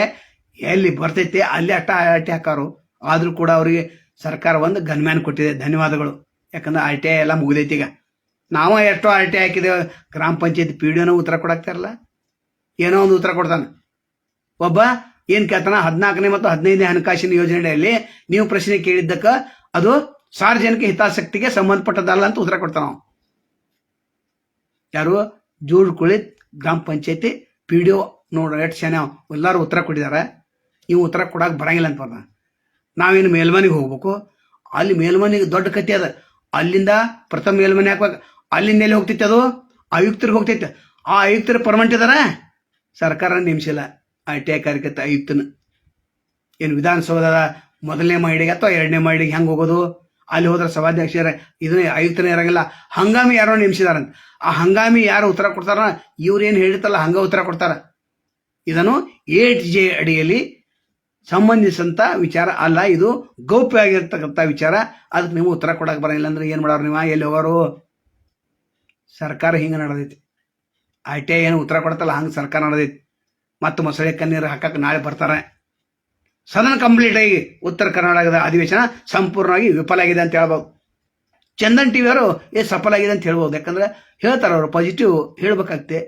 A: ಎಲ್ಲಿ ಬರ್ತೈತಿ ಅಲ್ಲಿ RTI ಹಾಕಾರು. ಆದರೂ ಕೂಡ ಅವರಿಗೆ ಸರ್ಕಾರ ಒಂದು ಗನ್ಮ್ಯಾನ್ ಕೊಟ್ಟಿದೆ. ಧನ್ಯವಾದಗಳು. ಯಾಕಂದ್ರೆ RTI ಎಲ್ಲ ಮುಗಿದೈತಿ. ಈಗ ನಾವು ಎಷ್ಟೋ RTI ಹಾಕಿದ್ದೇವೆ. ಗ್ರಾಮ ಪಂಚಾಯತ್ PDOನೂ ಉತ್ತರ ಕೊಡಾಕ್ತಾರಲ್ಲ, ಏನೋ ಒಂದು ಉತ್ತರ ಕೊಡ್ತಾನೆ. ಒಬ್ಬ ಏನು ಕೇಳ್ತಾನ, 14ನೇ ಮತ್ತು 15ನೇ ಹಣಕಾಸಿನ ಯೋಜನೆಯಲ್ಲಿ ನೀವು ಪ್ರಶ್ನೆ ಕೇಳಿದ್ದಕ್ಕೆ ಅದು ಸಾರ್ವಜನಿಕ ಹಿತಾಸಕ್ತಿಗೆ ಸಂಬಂಧಪಟ್ಟದಲ್ಲ ಅಂತ ಉತ್ತರ ಕೊಡ್ತಾನ. ಯಾರು? ಜೂಡ್ಕುಳಿ ಗ್ರಾಮ ಪಂಚಾಯತಿ PDO ನೋಡ್ರಿ, ಎಷ್ಟು ಜನ ಎಲ್ಲರೂ ಉತ್ತರ ಕೊಟ್ಟಿದ್ದಾರೆ. ನೀವು ಉತ್ತರ ಕೊಡಕ್ಕೆ ಬರಂಗಿಲ್ಲ ಅಂತ ಬರ್ದ. ನಾವೇನು ಮೇಲ್ಮನೆಗೆ ಹೋಗ್ಬೇಕು. ಅಲ್ಲಿ ಮೇಲ್ಮನೆಗೆ ದೊಡ್ಡ ಕತ್ತಿ ಅದ. ಅಲ್ಲಿಂದ ಪ್ರಥಮ ಮೇಲ್ಮನೆ ಹಾಕ್ಬೇಕು. ಅಲ್ಲಿಂದ ಎಲ್ಲಿ ಹೋಗ್ತೈತೆ? ಅದು ಆಯುಕ್ತರಿಗೆ ಹೋಗ್ತೈತೆ. ಆ ಆಯುಕ್ತರು ಪರ್ಮನೆಂಟ್ ಇದಾರ? ಸರ್ಕಾರ ನೇಮಿಸಿಲ್ಲ RTI ಕಾರ್ಯಕರ್ತ ಆಯುಕ್ತನ. ಏನು ವಿಧಾನಸೌಧದ 1ನೇ ಮಹಡಿಗೆ ಅಥವಾ 2ನೇ ಮಹಡಿಗೆ ಹೆಂಗೆ ಹೋಗೋದು? ಅಲ್ಲಿ ಹೋದ್ರೆ ಸಭಾಧ್ಯಕ್ಷರ ಇದನ್ನ ಆಯುಕ್ತನೇ ಇರಂಗಿಲ್ಲ. ಹಂಗಾಮಿ ಯಾರೋ ನೇಮಿಸಿದಾರಂತ. ಆ ಹಂಗಾಮಿ ಯಾರು ಉತ್ತರ ಕೊಡ್ತಾರ? ಇವ್ರೇನು ಹೇಳಿರ್ತಲ್ಲ ಹಂಗ ಉತ್ತರ ಕೊಡ್ತಾರ. ಇದನ್ನು 8J ಅಡಿಯಲ್ಲಿ ಸಂಬಂಧಿಸಿದಂಥ ವಿಚಾರ ಅಲ್ಲ. ಇದು ಗೌಪ್ಯವಾಗಿರ್ತಕ್ಕಂಥ ವಿಚಾರ. ಅದಕ್ಕೆ ನೀವು ಉತ್ತರ ಕೊಡಕ್ಕೆ ಬರಂಗಿಲ್ಲ ಅಂದ್ರೆ ಏನು ಮಾಡೋರು ನೀವು? ಎಲ್ಲಿ ಹೋಗೋರು? ಸರ್ಕಾರ ಹಿಂಗೆ ನಡೆದೈತಿ. RTI ಏನು ಉತ್ತರ ಕೊಡ್ತಲ್ಲ ಹಂಗೆ ಸರ್ಕಾರ ನಡೆದೈತಿ. ಮತ್ತು ಮೊಸಳೆ ಕಣ್ಣೀರು ಹಾಕಕ್ಕೆ ನಾಳೆ ಬರ್ತಾರೆ. ಸದನ ಕಂಪ್ಲೀಟ್ ಆಗಿ ಉತ್ತರ ಕರ್ನಾಟಕದ ಅಧಿವೇಶನ ಸಂಪೂರ್ಣವಾಗಿ ವಿಫಲ ಆಗಿದೆ ಅಂತ ಹೇಳ್ಬೋದು. ಚಂದನ್ TV ಅವರು ಸಫಲ ಆಗಿದೆ ಅಂತ ಹೇಳ್ಬೋದು. ಯಾಕಂದ್ರೆ ಹೇಳ್ತಾರೆ ಅವರು, ಪಾಸಿಟಿವ್ ಹೇಳ್ಬೇಕಾಗ್ತೆ.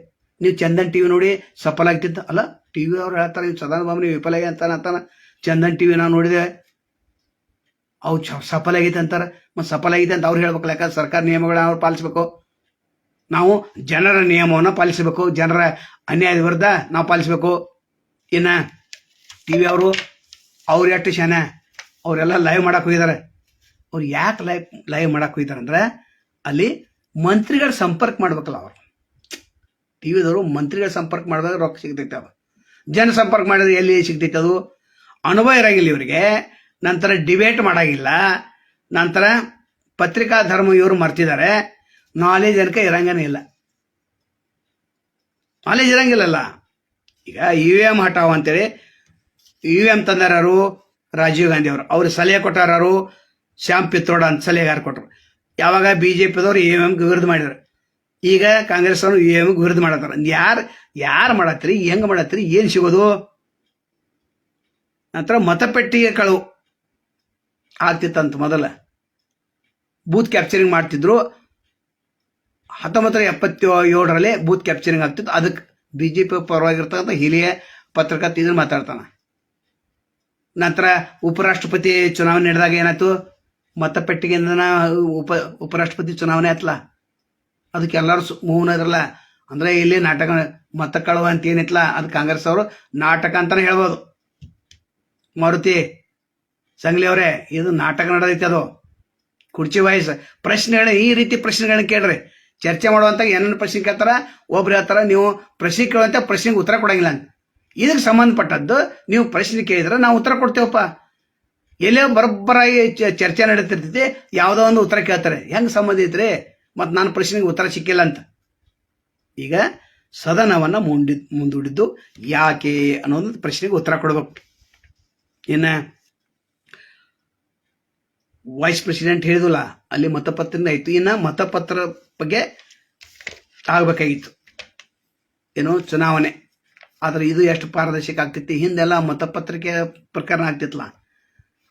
A: ನೀವು ಚಂದನ್ TV ನೋಡಿ ಸಫಲ ಆಗ್ತಿದ್ದ ಅಲ್ಲ, TV ಅವ್ರು ಹೇಳ್ತಾರೆ ಸದನ ಬಾಬು ವಿಫಲ ಆಗಿ ಅಂತಾನ. ಚಂದನ್ TV ನಾವು ನೋಡಿದೆ, ಅವು ಸಫಲ ಆಗೈತೆ ಅಂತಾರೆ. ಮತ್ತು ಸಫಲ ಆಗಿದೆ ಅಂತ ಅವ್ರು ಹೇಳ್ಬೇಕಲ್ಲ. ಯಾಕಂದ್ರೆ ಸರ್ಕಾರ ನಿಯಮಗಳನ್ನ ಅವ್ರು ಪಾಲಿಸ್ಬೇಕು. ನಾವು ಜನರ ನಿಯಮವನ್ನು ಪಾಲಿಸಬೇಕು. ಜನರ ಅನ್ಯಾಯದ ವಿರುದ್ಧ ನಾವು ಪಾಲಿಸಬೇಕು. ಇನ್ನು TV ಅವರು ಅವ್ರು ಎಷ್ಟು ಶಾನೆ, ಅವರೆಲ್ಲ ಲೈವ್ ಮಾಡಕ್ಕೆ ಹೋಗಿದ್ದಾರೆ. ಅವ್ರು ಯಾಕೆ ಲೈವ್ ಮಾಡಕ್ಕೆ ಹೋಗಿದ್ದಾರೆ ಅಂದ್ರೆ ಅಲ್ಲಿ ಮಂತ್ರಿಗಳ ಸಂಪರ್ಕ ಮಾಡ್ಬೇಕಲ್ಲ. ಅವರು TVದವರು ಮಂತ್ರಿಗಳ ಸಂಪರ್ಕ ಮಾಡಿದಾಗ ರೊಕ್ಕ ಸಿಗ್ತೈತೆ. ಅದು ಜನ ಸಂಪರ್ಕ ಮಾಡಿದ್ರೆ ಎಲ್ಲಿ ಸಿಗ್ತೈತೆ? ಅದು ಅನುಭವ ಇರಂಗಿಲ್ಲ ಇವರಿಗೆ. ನಂತರ ಡಿಬೇಟ್ ಮಾಡಾಗಿಲ್ಲ, ನಂತರ ಪತ್ರಿಕಾ ಧರ್ಮ ಇವರು ಮರ್ತಿದ್ದಾರೆ. ನಾಲೆಜ್ ಅನ್ಕ ಇರಂಗನೇ ಇಲ್ಲ, ನಾಲೆಜ್ ಇರಂಗಿಲ್ಲಲ್ಲ. ಈಗ EVM ಹಟಾವ್ ಅಂತೇಳಿ EVM ತಂದಾರು ರಾಜೀವ್ ಗಾಂಧಿ ಅವರು, ಅವ್ರು ಸಲಹೆ ಕೊಟ್ಟಾರು ಶ್ಯಾಮ್ ಪಿತ್ರೋಡ ಅಂತ ಸಲಹೆಗಾರ ಕೊಟ್ಟರು. ಯಾವಾಗ BJPದವ್ರು EVM ವಿರುದ್ಧ ಮಾಡಿದ್ರು, ಈಗ ಕಾಂಗ್ರೆಸ್ ಅವರು EVM ವಿರುದ್ಧ ಮಾಡತ್ತಾರ. ಯಾರು ಮಾಡತ್ರಿ, ಹೆಂಗ್ ಮಾಡತ್ರಿ, ಏನ್ ಸಿಗೋದು? ನಂತರ ಮತಪೆಟ್ಟಿಗೆ ಕಳುವು ಆಗ್ತಿತ್ತಂತ. ಮೊದಲ ಬೂತ್ ಕ್ಯಾಪ್ಚರಿಂಗ್ ಮಾಡ್ತಿದ್ರು. 1977ರಲ್ಲಿ ಬೂತ್ ಕ್ಯಾಪ್ಚರಿಂಗ್ ಆಗ್ತಿತ್ತು. ಅದಕ್ಕೆ BJP ಪರವಾಗಿರ್ತಕ್ಕಂಥ ಹಿರಿಯ ಪತ್ರಕರ್ತ ಇದನ್ನು ಮಾತಾಡ್ತಾನ. ನಂತರ ಉಪರಾಷ್ಟ್ರಪತಿ ಚುನಾವಣೆ ನಡೆದಾಗ ಏನಾಯ್ತು, ಮತಪೆಟ್ಟಿಗೆಯಿಂದ ಉಪರಾಷ್ಟ್ರಪತಿ ಚುನಾವಣೆ ಆಯ್ತಲ್ಲ, ಅದಕ್ಕೆ ಎಲ್ಲರೂ ಮೌನ ಇದ್ರಲ್ಲ. ಅಂದ್ರೆ ಇಲ್ಲಿ ನಾಟಕ ಮತ ಕಳುವ ಅಂತ ಏನಿತ್ತಲ್ಲ, ಅದು ಕಾಂಗ್ರೆಸ್ ಅವರು ನಾಟಕ ಅಂತಾನೆ ಹೇಳ್ಬೋದು. ಮಾರುತಿ ಸಂಗ್ಲಿ ಅವರೇ, ಇದು ನಾಟಕ ನಡೆದೈತೆ. ಅದು ಕುರ್ಚಿ ವಾಯ್ಸ್ ಪ್ರಶ್ನೆಗಳ ಈ ರೀತಿ ಪ್ರಶ್ನೆಗಳನ್ನ ಕೇಳ್ರಿ. ಚರ್ಚೆ ಮಾಡುವಂತ ಏನೇನು ಪ್ರಶ್ನೆ ಕೇಳ್ತಾರ, ಒಬ್ರು ಹೇಳ್ತಾರ ನೀವು ಪ್ರಶ್ನೆ ಕೇಳುವಂತ ಪ್ರಶ್ನೆಗೆ ಉತ್ತರ ಕೊಡಂಗಿಲ್ಲ ಅಂತ. ಇದಕ್ಕೆ ಸಂಬಂಧಪಟ್ಟದ್ದು ನೀವು ಪ್ರಶ್ನೆ ಕೇಳಿದ್ರೆ ನಾವು ಉತ್ತರ ಕೊಡ್ತೇವಪ್ಪ. ಎಲ್ಲೇ ಬರೋಬ್ಬರಾಗಿ ಚರ್ಚೆ ನಡೀತಿರ್ತೈತಿ, ಯಾವುದೋ ಒಂದು ಉತ್ತರ ಕೇಳ್ತಾರೆ, ಹೆಂಗ್ ಸಂಬಂಧ ಐತ್ರಿ, ಮತ್ತು ನಾನು ಪ್ರಶ್ನೆಗೆ ಉತ್ತರ ಸಿಕ್ಕಿಲ್ಲ ಅಂತ. ಈಗ ಸದನವನ್ನ ಮುಂದೂಡಿದ್ದು ಯಾಕೆ ಅನ್ನೋದು ಪ್ರಶ್ನೆಗೆ ಉತ್ತರ ಕೊಡ್ಬೇಕು. ಇನ್ನ ವೈಸ್ ಪ್ರೆಸಿಡೆಂಟ್ ಹೇಳಿದಿಲ್ಲ, ಅಲ್ಲಿ ಮತಪತ್ರ ಆಯ್ತು. ಇನ್ನ ಮತಪತ್ರ ಬಗ್ಗೆ ಆಗ್ಬೇಕಾಗಿತ್ತು ಏನು ಚುನಾವಣೆ. ಆದ್ರೆ ಇದು ಎಷ್ಟು ಪಾರದರ್ಶಕ ಆಗ್ತೈತಿ. ಹಿಂದೆಲ್ಲ ಮತಪತ್ರಿಕೆ ಪ್ರಕರಣ ಆಗ್ತಿತ್ತಲ್ಲ,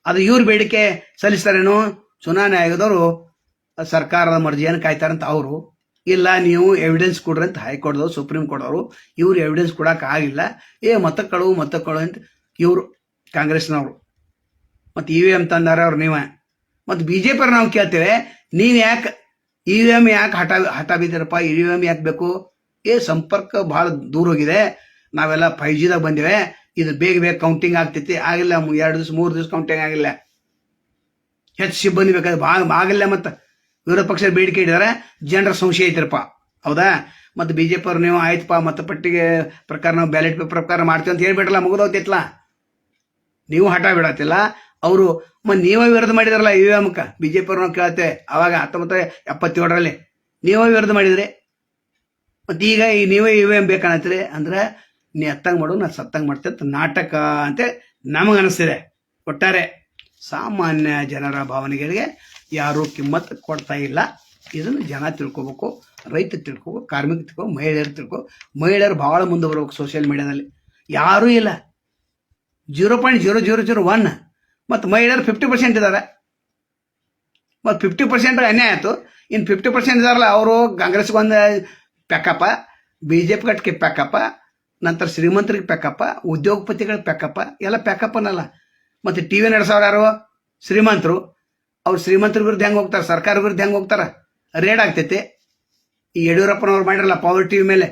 A: ಅದು ಇವ್ರ ಬೇಡಿಕೆ ಸಲ್ಲಿಸ್ತಾರೇನು, ಚುನಾವಣೆ ಆಯೋಗದವರು ಸರ್ಕಾರದ ಮರ್ಜಿಯನ್ನು ಕಾಯ್ತಾರಂತ. ಅವರು ಇಲ್ಲ ನೀವು ಎವಿಡೆನ್ಸ್ ಕೊಡ್ರಿ ಅಂತ ಹೈಕೋರ್ಟ್ದವ್ರು, ಸುಪ್ರೀಂ ಕೋರ್ಟ್ ಅವರು ಇವ್ರು ಎವಿಡೆನ್ಸ್ ಕೊಡಕ್ಕೆ ಆಗಿಲ್ಲ, ಮತ ಕಳುವು ಅಂತ ಇವರು ಕಾಂಗ್ರೆಸ್ನವರು ಮತ್ತು EVM ತಂದಾರ ಅವ್ರು ನೀವ. ಮತ್ತು BJP ಅವ್ರು ನಾವು ಕೇಳ್ತೇವೆ, ನೀವು ಯಾಕೆ EVM ಯಾಕೆ ಹಠ ಬಿದ್ದೀರಪ್ಪ, EVM ಯಾಕೆ ಬೇಕು? ಸಂಪರ್ಕ ಬಹಳ ದೂರ ಹೋಗಿದೆ, ನಾವೆಲ್ಲ 5Gದಾಗ ಬಂದಿವೆ, ಇದು ಬೇಗ ಕೌಂಟಿಂಗ್ ಆಗ್ತೈತಿ. ಆಗಿಲ್ಲ, 2 ದಿವಸ 3 ದಿವಸ ಕೌಂಟಿಂಗ್ ಆಗಿಲ್ಲ, ಹೆಚ್ಚು ಸಿಬ್ಬಂದಿ ಬೇಕಾದ್ರೆ ಆಗಿಲ್ಲ. ಮತ್ತು ವಿರೋಧ ಪಕ್ಷ ಬೇಡಿಕೆ ಇಟ್ಟಿದ್ದಾರೆ, ಜನರ ಸಂಶಯ ಐತಿರಪ್ಪ, ಹೌದಾ? ಮತ್ತು BJP ಅವ್ರು ನೀವು ಆಯ್ತಪ್ಪ ಮತಪಟ್ಟಿಗೆ ಪ್ರಕಾರ ನಾವು ಬ್ಯಾಲೆಟ್ ಪೇಪರ್ ಪ್ರಕಾರ ಮಾಡ್ತೀವಿ ಅಂತ ಹೇಳ್ಬಿಡಲ್ಲ, ಮುಗಿದೋಗ್ತಿತ್ತಲ್ಲ. ನೀವು ಹಠ ಬಿಡತ್ತಿಲ್ಲ, ಅವರು ನೀವೇ ವಿರೋಧ ಮಾಡಿದಾರಲ್ಲ EVMಕ್ಕೆ. BJP ಅವ್ರು ನಾವು ಕೇಳ್ತೇವೆ, ಅವಾಗ 1977ರಲ್ಲಿ ನೀವೇ ವಿರೋಧ ಮಾಡಿದ್ರಿ, ಮತ್ತು ಈಗ ನೀವೇ EVM ಬೇಕನ್ನತ್ತೀರಿ. ಅಂದ್ರೆ ನೀ ಎತ್ತಂಗೆ ಮಾಡು, ನಾ ಸತ್ತಂಗೆ ಮಾಡ್ತೇನೆ, ನಾಟಕ ಅಂತ ನಮಗನಿಸ್ತಿದೆ. ಒಟ್ಟಾರೆ ಸಾಮಾನ್ಯ ಜನರ ಭಾವನೆಗಳಿಗೆ ಯಾರೂ ಕಿಮ್ಮತ್ ಕೊಡ್ತಾ ಇಲ್ಲ. ಇದನ್ನು ಜನ ತಿಳ್ಕೊಬೇಕು, ರೈತ ತಿಳ್ಕೊಬೇಕು, ಕಾರ್ಮಿಕ ತಿಳ್ಕೊ, ಮಹಿಳೆಯರು ತಿಳ್ಕೊ. ಮಹಿಳೆಯರು ಭಾಳ ಮುಂದೆ ಬರ್ಬೇಕು. ಸೋಷಿಯಲ್ ಮೀಡಿಯಾದಲ್ಲಿ ಯಾರೂ ಇಲ್ಲ, 0.0001. ಮತ್ತು ಮಹಿಳೆಯರು 50% ಇದ್ದಾರೆ. ಮತ್ತು 50% ಅನ್ಯಾಯ ಆಯಿತು. ಇನ್ನು 50% ಇದಾರಲ್ಲ, ಅವರು ಕಾಂಗ್ರೆಸ್ಗೆ ಒಂದು ಪ್ಯಾಕಪ್ಪ, BJP ಗಟ್ಟಿಗೆ ಪ್ಯಾಕಪ್ಪ, ನಂತರ ಶ್ರೀಮಂತರಿಗೆ ಪ್ಯಾಕಪ್ಪ, ಉದ್ಯೋಗಪತಿಗಳಿಗೆ ಪ್ಯಾಕಪ್ಪ, ಎಲ್ಲ ಪ್ಯಾಕಪ್ ಅನ್ನಲ್ಲ. ಮತ್ತು TV ನಡೆಸೋರು ಯಾರು? ಶ್ರೀಮಂತರು. ಅವ್ರು ಶ್ರೀಮಂತರ ವಿರುದ್ಧ ಹೆಂಗೆ ಹೋಗ್ತಾರೆ, ಸರ್ಕಾರ ವಿರುದ್ಧ ಹೆಂಗೆ ಹೋಗ್ತಾರೆ? ರೇಡ್ ಆಗ್ತೈತಿ. ಈ ಯಡಿಯೂರಪ್ಪನವ್ರು ಮಾಡಿರಲ್ಲ ಪವರ್ TV ಮೇಲೆ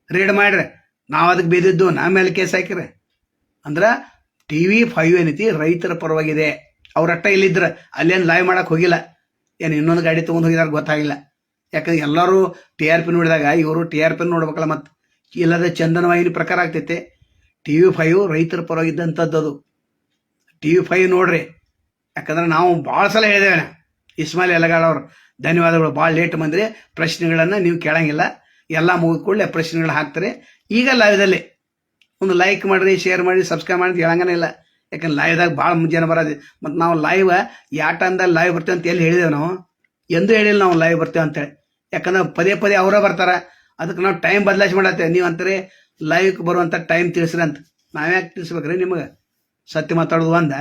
A: ರೇಡ್ ಮಾಡ್ರೆ, ನಾವು ಅದಕ್ಕೆ ಬೇದಿದ್ದು, ನಮ್ಮ ಮೇಲೆ ಕೇಸ್ ಹಾಕಿರಿ. ಅಂದ್ರೆ TV5 ಏನೈತಿ ರೈತರ ಪರವಾಗಿದೆ. ಅವ್ರಟ್ಟ ಇಲ್ಲಿದ್ರ ಅಲ್ಲೇನು ಲೈವ್ ಮಾಡಕ್ಕೆ ಹೋಗಿಲ್ಲ, ಏನು ಇನ್ನೊಂದು ಗಾಡಿ ತೊಗೊಂಡು ಹೋಗಿದಾರ ಗೊತ್ತಾಗಿಲ್ಲ. ಯಾಕಂದ್ರೆ ಎಲ್ಲರೂ TRP ನೋಡಿದಾಗ ಇವರು TRP ನೋಡ್ಬೇಕಲ್ಲ. ಮತ್ತು ಇಲ್ಲದ ಚಂದನ ವಾಹಿನಿ ಪ್ರಕಾರ ಆಗ್ತೈತೆ. TV5 ರೈತರ ಪರವಾಗಿದ್ದಂಥದ್ದು. ಅದು TV5 ನೋಡ್ರಿ. ಯಾಕಂದ್ರೆ ನಾವು ಭಾಳ ಸಲ ಹೇಳಿದೇವೆ, ಇಸ್ಮಾಯಿಲ್ ಯಲಗಾಳ್ ಅವರು ಧನ್ಯವಾದಗಳು. ಭಾಳ ಲೇಟ್ ಬಂದರೆ ಪ್ರಶ್ನೆಗಳನ್ನು ನೀವು ಕೇಳಂಗಿಲ್ಲ, ಎಲ್ಲ ಮುಗಿದ್ಕೊಳ್ಳಿ ಪ್ರಶ್ನೆಗಳು ಹಾಕ್ತಾರೆ. ಈಗ ಲೈವ್ದಲ್ಲಿ ಒಂದು ಲೈಕ್ ಮಾಡಿರಿ, ಶೇರ್ ಮಾಡಿ, ಸಬ್ಸ್ಕ್ರೈಬ್ ಮಾಡಿ ಹೇಳಂಗನೇ ಇಲ್ಲ. ಯಾಕಂದ್ರೆ ಲೈವ್ದಾಗ ಭಾಳ ಜನ ಬರೋದು. ಮತ್ತು ನಾವು ಲೈವ್ ಯಾವ ಟೈಮ್ದಾಗ ಲೈವ್ ಬರ್ತೇವೆ ಅಂತ ಎಲ್ಲಿ ಹೇಳಿದೇವೆ? ನಾವು ಎಂದೂ ಹೇಳಿಲ್ಲ ನಾವು ಲೈವ್ ಬರ್ತೇವೆ ಅಂತೇಳಿ. ಯಾಕಂದ್ರೆ ಪದೇ ಅವರೇ ಬರ್ತಾರೆ. ಅದಕ್ಕೆ ನಾವು ಟೈಮ್ ಬದಲಾಯಿಸಿ ಮಾಡತ್ತೇವೆ. ನೀವು ಅಂತಾರೆ ಲೈವ್ಗೆ ಬರುವಂಥ ಟೈಮ್ ತಿಳಿಸ್ರಿ ಅಂತ. ನಾವ್ಯಾಕೆ ತಿಳಿಸ್ಬೇಕ್ರಿ ನಿಮಗೆ? ಸತ್ಯ ಮಾತಾಡೋದು ಒಂದ,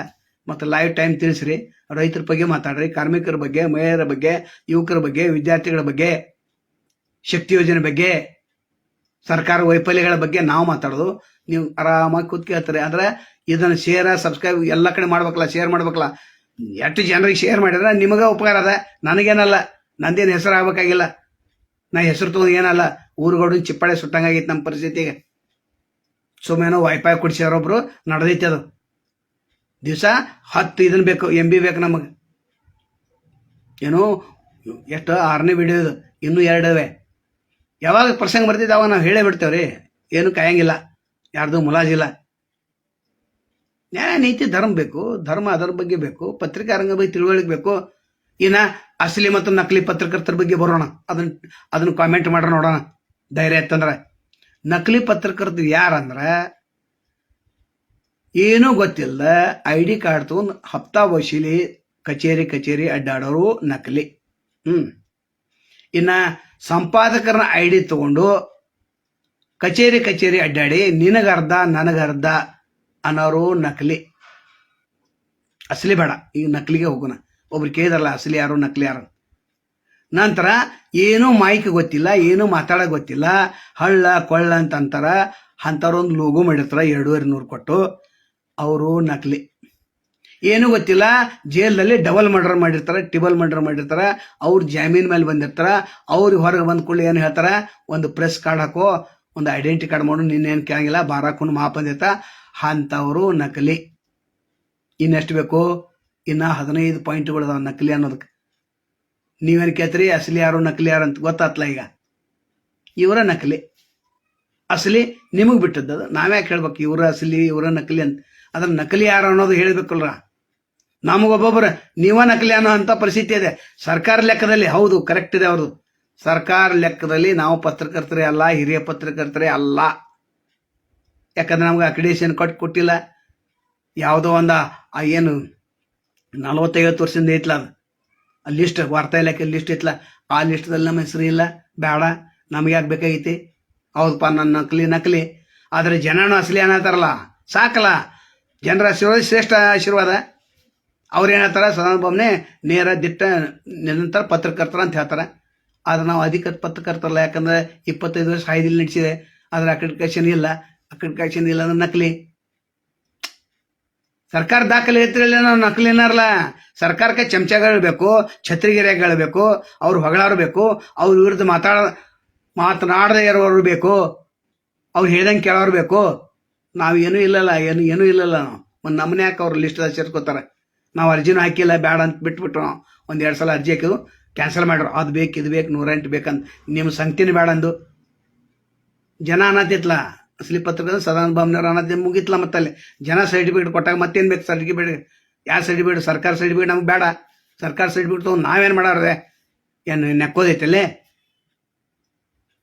A: ಮತ್ತು ಲೈವ್ ಟೈಮ್ ತಿಳಿಸ್ರಿ. ರೈತರ ಬಗ್ಗೆ ಮಾತಾಡ್ರಿ, ಕಾರ್ಮಿಕರ ಬಗ್ಗೆ, ಮಹಿಳೆಯರ ಬಗ್ಗೆ, ಯುವಕರ ಬಗ್ಗೆ, ವಿದ್ಯಾರ್ಥಿಗಳ ಬಗ್ಗೆ, ಶಕ್ತಿ ಯೋಜನೆ ಬಗ್ಗೆ, ಸರ್ಕಾರ ವೈಫಲ್ಯಗಳ ಬಗ್ಗೆ ನಾವು ಮಾತಾಡೋದು. ನೀವು ಆರಾಮಾಗಿ ಕೂತ್ ಕೇಳ್ತಾರೆ. ಅಂದ್ರೆ ಇದನ್ನು ಶೇರ್ ಸಬ್ಸ್ಕ್ರೈಬ್ ಎಲ್ಲ ಕಡೆ ಮಾಡ್ಬೇಕಲ್ಲ, ಶೇರ್ ಮಾಡ್ಬೇಕಲ್ಲ. ಎಷ್ಟು ಜನರಿಗೆ ಶೇರ್ ಮಾಡಿದ್ರೆ ನಿಮಗೆ ಉಪಕಾರ ಅದ, ನನಗೇನಲ್ಲ. ನಂದೇನು ಹೆಸರು ಆಗ್ಬೇಕಾಗಿಲ್ಲ, ನಾ ಹೆಸರು ತಗೊಂಡು ಏನಲ್ಲ. ಊರುಗೌಡನ ಚಿಪ್ಪಾಳೆ ಸುಟ್ಟಂಗಾಗಿತ್ತು ನಮ್ಮ ಪರಿಸ್ಥಿತಿಗೆ. ಸುಮ್ಮನೆ ವೈಫೈ ಕೊಡ್ಸ್ಯಾರೊಬ್ರು, ನಡೆದೈತಿ ಅದು. ದಿವಸ 10 ಇದನ್ನು ಬೇಕು, MB ಬೇಕು ನಮಗೆ. ಏನೋ ಎಷ್ಟು 6ನೇ ವಿಡಿಯೋ ಇದು, ಇನ್ನೂ 2 ಇವೆ. ಯಾವಾಗ ಪ್ರಸಂಗ ಬರ್ತಿದ್ದಾವ ನಾವು ಹೇಳೇ ಬಿಡ್ತೇವ್ರಿ. ಏನು ಕಾಯಂಗಿಲ್ಲ, ಯಾರ್ದು ಮುಲಾಜಿಲ್ಲ. ನ್ಯಾಯ ನೀತಿ ಧರ್ಮ ಬೇಕು, ಧರ್ಮ ಅದರ ಬಗ್ಗೆ ಬೇಕು, ಪತ್ರಿಕಾ ರಂಗ ಬಗ್ಗೆ ತಿಳುವಳಿಕೆ ಬೇಕು. ಇನ್ನ ಅಸಲಿ ಮತ್ತು ನಕಲಿ ಪತ್ರಕರ್ತರ ಬಗ್ಗೆ ಬರೋಣ, ಅದನ್ನ ಕಾಮೆಂಟ್ ಮಾಡ್ರ ನೋಡೋಣ ಧೈರ್ಯ ಇತ್ತಂದ್ರ. ನಕಲಿ ಪತ್ರಕರ್ತರು ಯಾರಂದ್ರ ಏನೂ ಗೊತ್ತಿಲ್ಲ, ID ಕಾರ್ಡ್ ತಗೊಂಡು ಹಪ್ತಾ ವಸೂಲಿ ಕಚೇರಿ ಅಡ್ಡಾಡೋರು ನಕಲಿ. ಇನ್ನ ಸಂಪಾದಕರನ್ನ ID ತಗೊಂಡು ಕಚೇರಿ ಅಡ್ಡಾಡಿ ನಿನಗರ್ಧ ನನಗರ್ಧ ಅನ್ನೋರು ನಕಲಿ. ಅಸಲಿ ಬೇಡ, ಈಗ ನಕಲಿಗೆ ಹೋಗೋಣ. ಒಬ್ರು ಕೇಳಿದ್ರಲ್ಲ ಅಸಲಿ ಯಾರು ನಕಲಿ ಯಾರು. ನಂತರ ಏನೂ ಮಾಹಿತಿ ಗೊತ್ತಿಲ್ಲ, ಏನೂ ಮಾತಾಡೋಕೆ ಗೊತ್ತಿಲ್ಲ, ಹಳ್ಳ ಕೊಳ್ಳ ಅಂತ ಅಂತಾರ. ಅಂಥವ್ರೊಂದು ಲೋಗೋ ಮಾಡಿರ್ತಾರ 2,200 ಕೊಟ್ಟು, ಅವರು ನಕಲಿ. ಏನೂ ಗೊತ್ತಿಲ್ಲ, ಜೈಲಲ್ಲಿ ಡಬಲ್ ಮರ್ಡರ್ ಮಾಡಿರ್ತಾರ, ಟಿಬಲ್ ಮರ್ಡರ್ ಮಾಡಿರ್ತಾರ, ಅವ್ರು ಜಾಮೀನ್ ಮೇಲೆ ಬಂದಿರ್ತಾರ. ಅವ್ರಿಗೆ ಹೊರಗೆ ಬಂದ ಕೂಡಲೇ ಏನು ಹೇಳ್ತಾರ, ಒಂದು ಪ್ರೆಸ್ ಕಾರ್ಡ್ ಹಾಕೋ, ಒಂದು ಐಡೆಂಟಿ ಕಾರ್ಡ್ ಮಾಡು, ನಿನ್ನೇನು ಕೇಳಂಗಿಲ್ಲ, ಬಾರಾಕೊಂಡು ಮಾಪ್ ಬಂದಿರ್ತ. ಅಂಥವರು ನಕಲಿ. ಇನ್ನೆಷ್ಟು ಬೇಕು? ಇನ್ನು 15 ಪಾಯಿಂಟ್ಗಳು ಅದಾವ ನಕಲಿ ಅನ್ನೋದಕ್ಕೆ. ನೀವೇನು ಕೇಳ್ತೀರಿ ಅಸಲಿ ಯಾರು ನಕಲಿ ಯಾರು ಅಂತ ಗೊತ್ತಾತ್ಲ. ಈಗ ಇವರ ನಕಲಿ, ಅಸಲಿ ನಿಮಗೆ ಬಿಟ್ಟದ್ದು. ನಾವ್ಯಾಕೆ ಹೇಳ್ಬೇಕು ಇವರ ಅಸಲಿ ಇವರ ನಕಲಿ ಅಂತ? ಅದ್ರ ನಕಲಿ ಯಾರು ಅನ್ನೋದು ಹೇಳ್ಬೇಕಲ್ರ. ನಮಗೊಬ್ಬೊಬ್ಬರು ನೀವ ನಕಲಿ ಅನ್ನೋ ಅಂತ ಪರಿಸ್ಥಿತಿ ಇದೆ. ಸರ್ಕಾರ ಲೆಕ್ಕದಲ್ಲಿ ಹೌದು, ಕರೆಕ್ಟ್ ಇದೆ ಅವ್ರದ್ದು. ಸರ್ಕಾರ ಲೆಕ್ಕದಲ್ಲಿ ನಾವು ಪತ್ರಕರ್ತರೇ ಅಲ್ಲ, ಹಿರಿಯ ಪತ್ರಕರ್ತರೇ ಅಲ್ಲ. ಯಾಕಂದ್ರೆ ನಮ್ಗೆ ಅಕ್ರಿಡೇಷನ್ ಕೊಟ್ಟಿಲ್ಲ. ಯಾವುದೋ ಒಂದು ಏನು 40-50 ವರ್ಷದಿಂದ ಐತ್ಲ ಅದು, ಆ ಲಿಸ್ಟ್, ವಾರ್ತಾ ಇಲಾಖೆ ಲಿಸ್ಟ್ ಐತ್ಲ, ಆ ಲಿಸ್ಟ್ದಲ್ಲಿ ನಮ್ಮ ಹೆಸರು ಇಲ್ಲ. ಬೇಡ, ನಮ್ಗೆ ಯಾಕೆ ಬೇಕಾಗೈತಿ? ಹೌದಪ್ಪ, ನನ್ನ ನಕಲಿ. ಆದರೆ ಜನನೂ ಅಸಲಿ ಅನ್ನತ್ತಾರಲ್ಲ, ಸಾಕಲ್ಲ. ಜನರ ಆಶೀರ್ವಾದ ಶ್ರೇಷ್ಠ ಆಶೀರ್ವಾದ. ಅವ್ರು ಏನಂತಾರ, ಸದಾನಂದ ಬಾಬುನೇ ನೇರ ದಿಟ್ಟ ನಿರಂತರ ಪತ್ರಕರ್ತರ ಅಂತ ಹೇಳ್ತಾರೆ. ಆದ್ರೆ ನಾವು ಅಧಿಕ ಪತ್ರಕರ್ತರಲ್ಲ. ಯಾಕಂದ್ರೆ 25 ವರ್ಷ ಹಾಯ್ದಿಲ್ಲಿ ನಡೆಸಿದೆ. ಆದ್ರೆ ಅಕ್ರಿಡಿಟೇಷನ್ ಇಲ್ಲ ಅಂದ್ರೆ ನಕಲಿ. ಸರ್ಕಾರ ದಾಖಲೆ ಇರ್ತಿರಲ್ಲ, ನಾವು ನಕಲಿ ಏನಾರಲ್ಲ. ಸರ್ಕಾರಕ್ಕೆ ಚಮಚಗಳು ಬೇಕು, ಛತ್ರಿಗಿರಿಗಳು ಬೇಕು, ಅವ್ರು ಹೊಗಳಾರು ಬೇಕು, ಅವ್ರ ವಿರುದ್ಧ ಮಾತನಾಡದೇ ಇರೋರು ಬೇಕು, ಅವ್ರು ಹೇಳ್ದಂಗೆ ಕೇಳೋರು ಬೇಕು. ನಾವು ಏನೂ ಇಲ್ಲಲ್ಲ, ಏನೂ ಇಲ್ಲಲ್ಲ. ನಾವು ನಮ್ಮನೆ ಯಾಕೆ ಅವ್ರು ಲಿಸ್ಟ್ದಾಗ ಸೇರ್ಕೋತಾರೆ. ನಾವು ಅರ್ಜಿನೂ ಹಾಕಿಲ್ಲ, ಬೇಡ ಅಂತ ಬಿಟ್ಬಿಟ್ಟು ನಾವು 1-2 ಸಲ ಅರ್ಜಿ ಹಾಕಿದ್ವು, ಕ್ಯಾನ್ಸಲ್ ಮಾಡ್ರು. ಅದು ಬೇಕು ಇದು ಬೇಕು 108 ಬೇಕಂತ. ನಿಮ್ಮ ಸಂಖ್ಯೆನೇ ಬೇಡ ಅಂದು ಜನ ಅನ್ನತ್ತಿತ್ಲ. ಅಸಲಿ ಪತ್ರಕರ್ತ ಸದಾನಂದ ಬಾಬುನವ್ರು ಅನ್ನೋದೇ ಮುಗಿತ್ಲ. ಮತ್ತಲ್ಲಿ ಜನ ಸರ್ಟಿಫಿಕೇಟ್ ಕೊಟ್ಟಾಗ ಮತ್ತೇನು ಬೇಕು? ಸರ್ಟಿಫಿಕೇಟ್ ಯಾವ ಸರ್ಟಿಫಿಕೇಟ್? ಸರ್ಕಾರ ಸರ್ಟಿಫಿಕೇಟ್ ನಮ್ಗೆ ಬೇಡ. ಸರ್ಕಾರ ಸರ್ಟಿಫಿಕೇಟ್ ತೊಗೊಂಡು ನಾವೇನು ಮಾಡೋರದೆ? ಏನು ನೆಕ್ಕೋದೈತಲ್ಲೇ?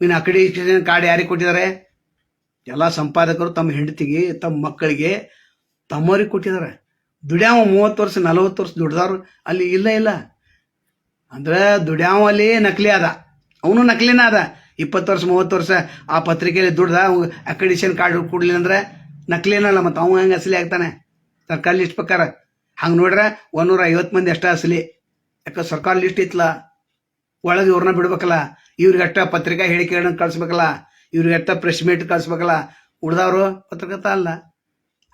A: ಇನ್ನು ಅಕ್ರಿಡಿಟೇಷನ್ ಕಾರ್ಡ್ ಯಾರಿಗೆ ಕೊಟ್ಟಿದ್ದಾರೆ? ಎಲ್ಲ ಸಂಪಾದಕರು ತಮ್ಮ ಹೆಂಡತಿಗೆ, ತಮ್ಮ ಮಕ್ಕಳಿಗೆ, ತಮ್ಮವ್ರಿಗೆ ಕೊಟ್ಟಿದ್ದಾರೆ. ದುಡ್ಯಾವ 30 ವರ್ಷ 40 ವರ್ಷ ದುಡ್ದವ್ರು ಅಲ್ಲಿ ಇಲ್ಲ. ಅಂದ್ರೆ ದುಡ್ಯಾವಲ್ಲಿ ನಕಲಿ ಅದ, ಅವನು ನಕಲಿನ ಅದ. 20 ವರ್ಷ 30 ವರ್ಷ ಆ ಪತ್ರಿಕೆಯಲ್ಲಿ ದುಡ್ದ ಅಕ್ರಿಡಿಟೇಷನ್ ಕಾರ್ಡ್ ಕೊಡ್ಲಿಲ್ಲ ಅಂದ್ರೆ ನಕಲಿನಲ್ಲ. ಮತ್ತು ಅವ ಹೆಂಗೆ ಅಸಲಿ ಆಗ್ತಾನೆ? ಸರ್ಕಾರ ಲಿಸ್ಟ್ ಪ್ರಕಾರ ಹಂಗೆ ನೋಡ್ರೆ 150 ಮಂದಿ ಅಷ್ಟ ಅಸಲಿ. ಯಾಕೆ ಸರ್ಕಾರ ಲಿಸ್ಟ್ ಇತ್ತಲ್ಲ, ಒಳಗೆ ಇವ್ರನ್ನ ಬಿಡ್ಬೇಕಲ್ಲ. ಇವ್ರಿಗಷ್ಟ ಪತ್ರಿಕಾ ಹೇಳಿಕೆಗಳನ್ನ ಕಳಿಸ್ಬೇಕಲ್ಲ, ಇವ್ರಿಗಷ್ಟ ಪ್ರೆಸ್ ಮೀಟ್ ಕಳಿಸ್ಬೇಕಲ್ಲ. ಉಳ್ದವ್ರು ಪತ್ರಕರ್ತ ಅಲ್ಲ.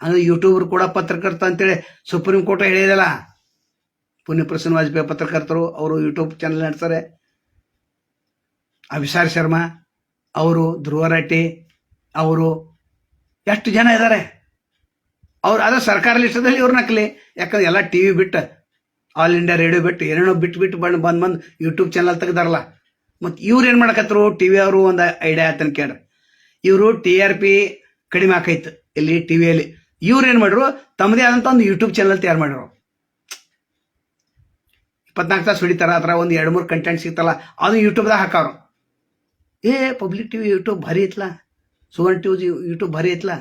A: ಅಂದ್ರೆ ಯೂಟ್ಯೂಬರ್ ಕೂಡ ಪತ್ರಕರ್ತ ಅಂತೇಳಿ ಸುಪ್ರೀಂ ಕೋರ್ಟ್ ಹೇಳಿದಲ್ಲ. ಪುಣ್ಯ ಪ್ರಸನ್ನ ವಾಜಪೇಯಿ ಪತ್ರಕರ್ತರು, ಅವರು ಯೂಟ್ಯೂಬ್ ಚಾನಲ್ ನಡೆಸ್ತಾರೆ. ಅಭಿಸಾರ್ ಶರ್ಮಾ ಅವರು, ಧ್ರುವ ರಟ್ಟಿ ಅವರು, ಎಷ್ಟು ಜನ ಇದ್ದಾರೆ ಅವ್ರು. ಅದ ಸರ್ಕಾರ ಲಿಸ್ಟದಲ್ಲಿ ಇವ್ರು ನಕಲಿ. ಯಾಕಂದ್ರೆ ಎಲ್ಲ TV ಬಿಟ್ಟು, ಆಲ್ ಇಂಡಿಯಾ ರೇಡಿಯೋ ಬಿಟ್ಟು, ಏನೇನೋ ಬಿಟ್ಟು ಬಂದು ಯೂಟ್ಯೂಬ್ ಚಾನಲ್ ತೆಗ್ದಾರಲ್ಲ. ಮತ್ತು ಇವ್ರು ಏನು ಮಾಡಕತ್ತರು? TV ಅವರು ಒಂದು ಐಡಿಯಾ ಆತನ ಕೇಳ್ರಿ. ಇವರು TRP ಕಡಿಮೆ ಆಕೈತು ಇಲ್ಲಿ ಟಿವಿಯಲ್ಲಿ. ಇವ್ರು ಏನು ಮಾಡ್ರು? ತಮ್ಮದೇ ಆದಂಥ ಒಂದು ಯೂಟ್ಯೂಬ್ ಚಾನಲ್ ತಯಾರು ಮಾಡಿರು. 24 ತಾಸು ಹೊಡಿತಾರ. ಅದ್ರ ಒಂದು 2-3 ಕಂಟೆಂಟ್ ಸಿಗ್ತಲ್ಲ, ಅದು ಯೂಟ್ಯೂಬ್ದಾಗ ಹಾಕೋರು. ಪಬ್ಲಿಕ್ TV ಯೂಟ್ಯೂಬ್ ಭಾರಿ ಐತ್ಲ, ಸುವರ್ಣ TV ಯೂಟ್ಯೂಬ್ ಭಾರಿ ಐತ್ಲ,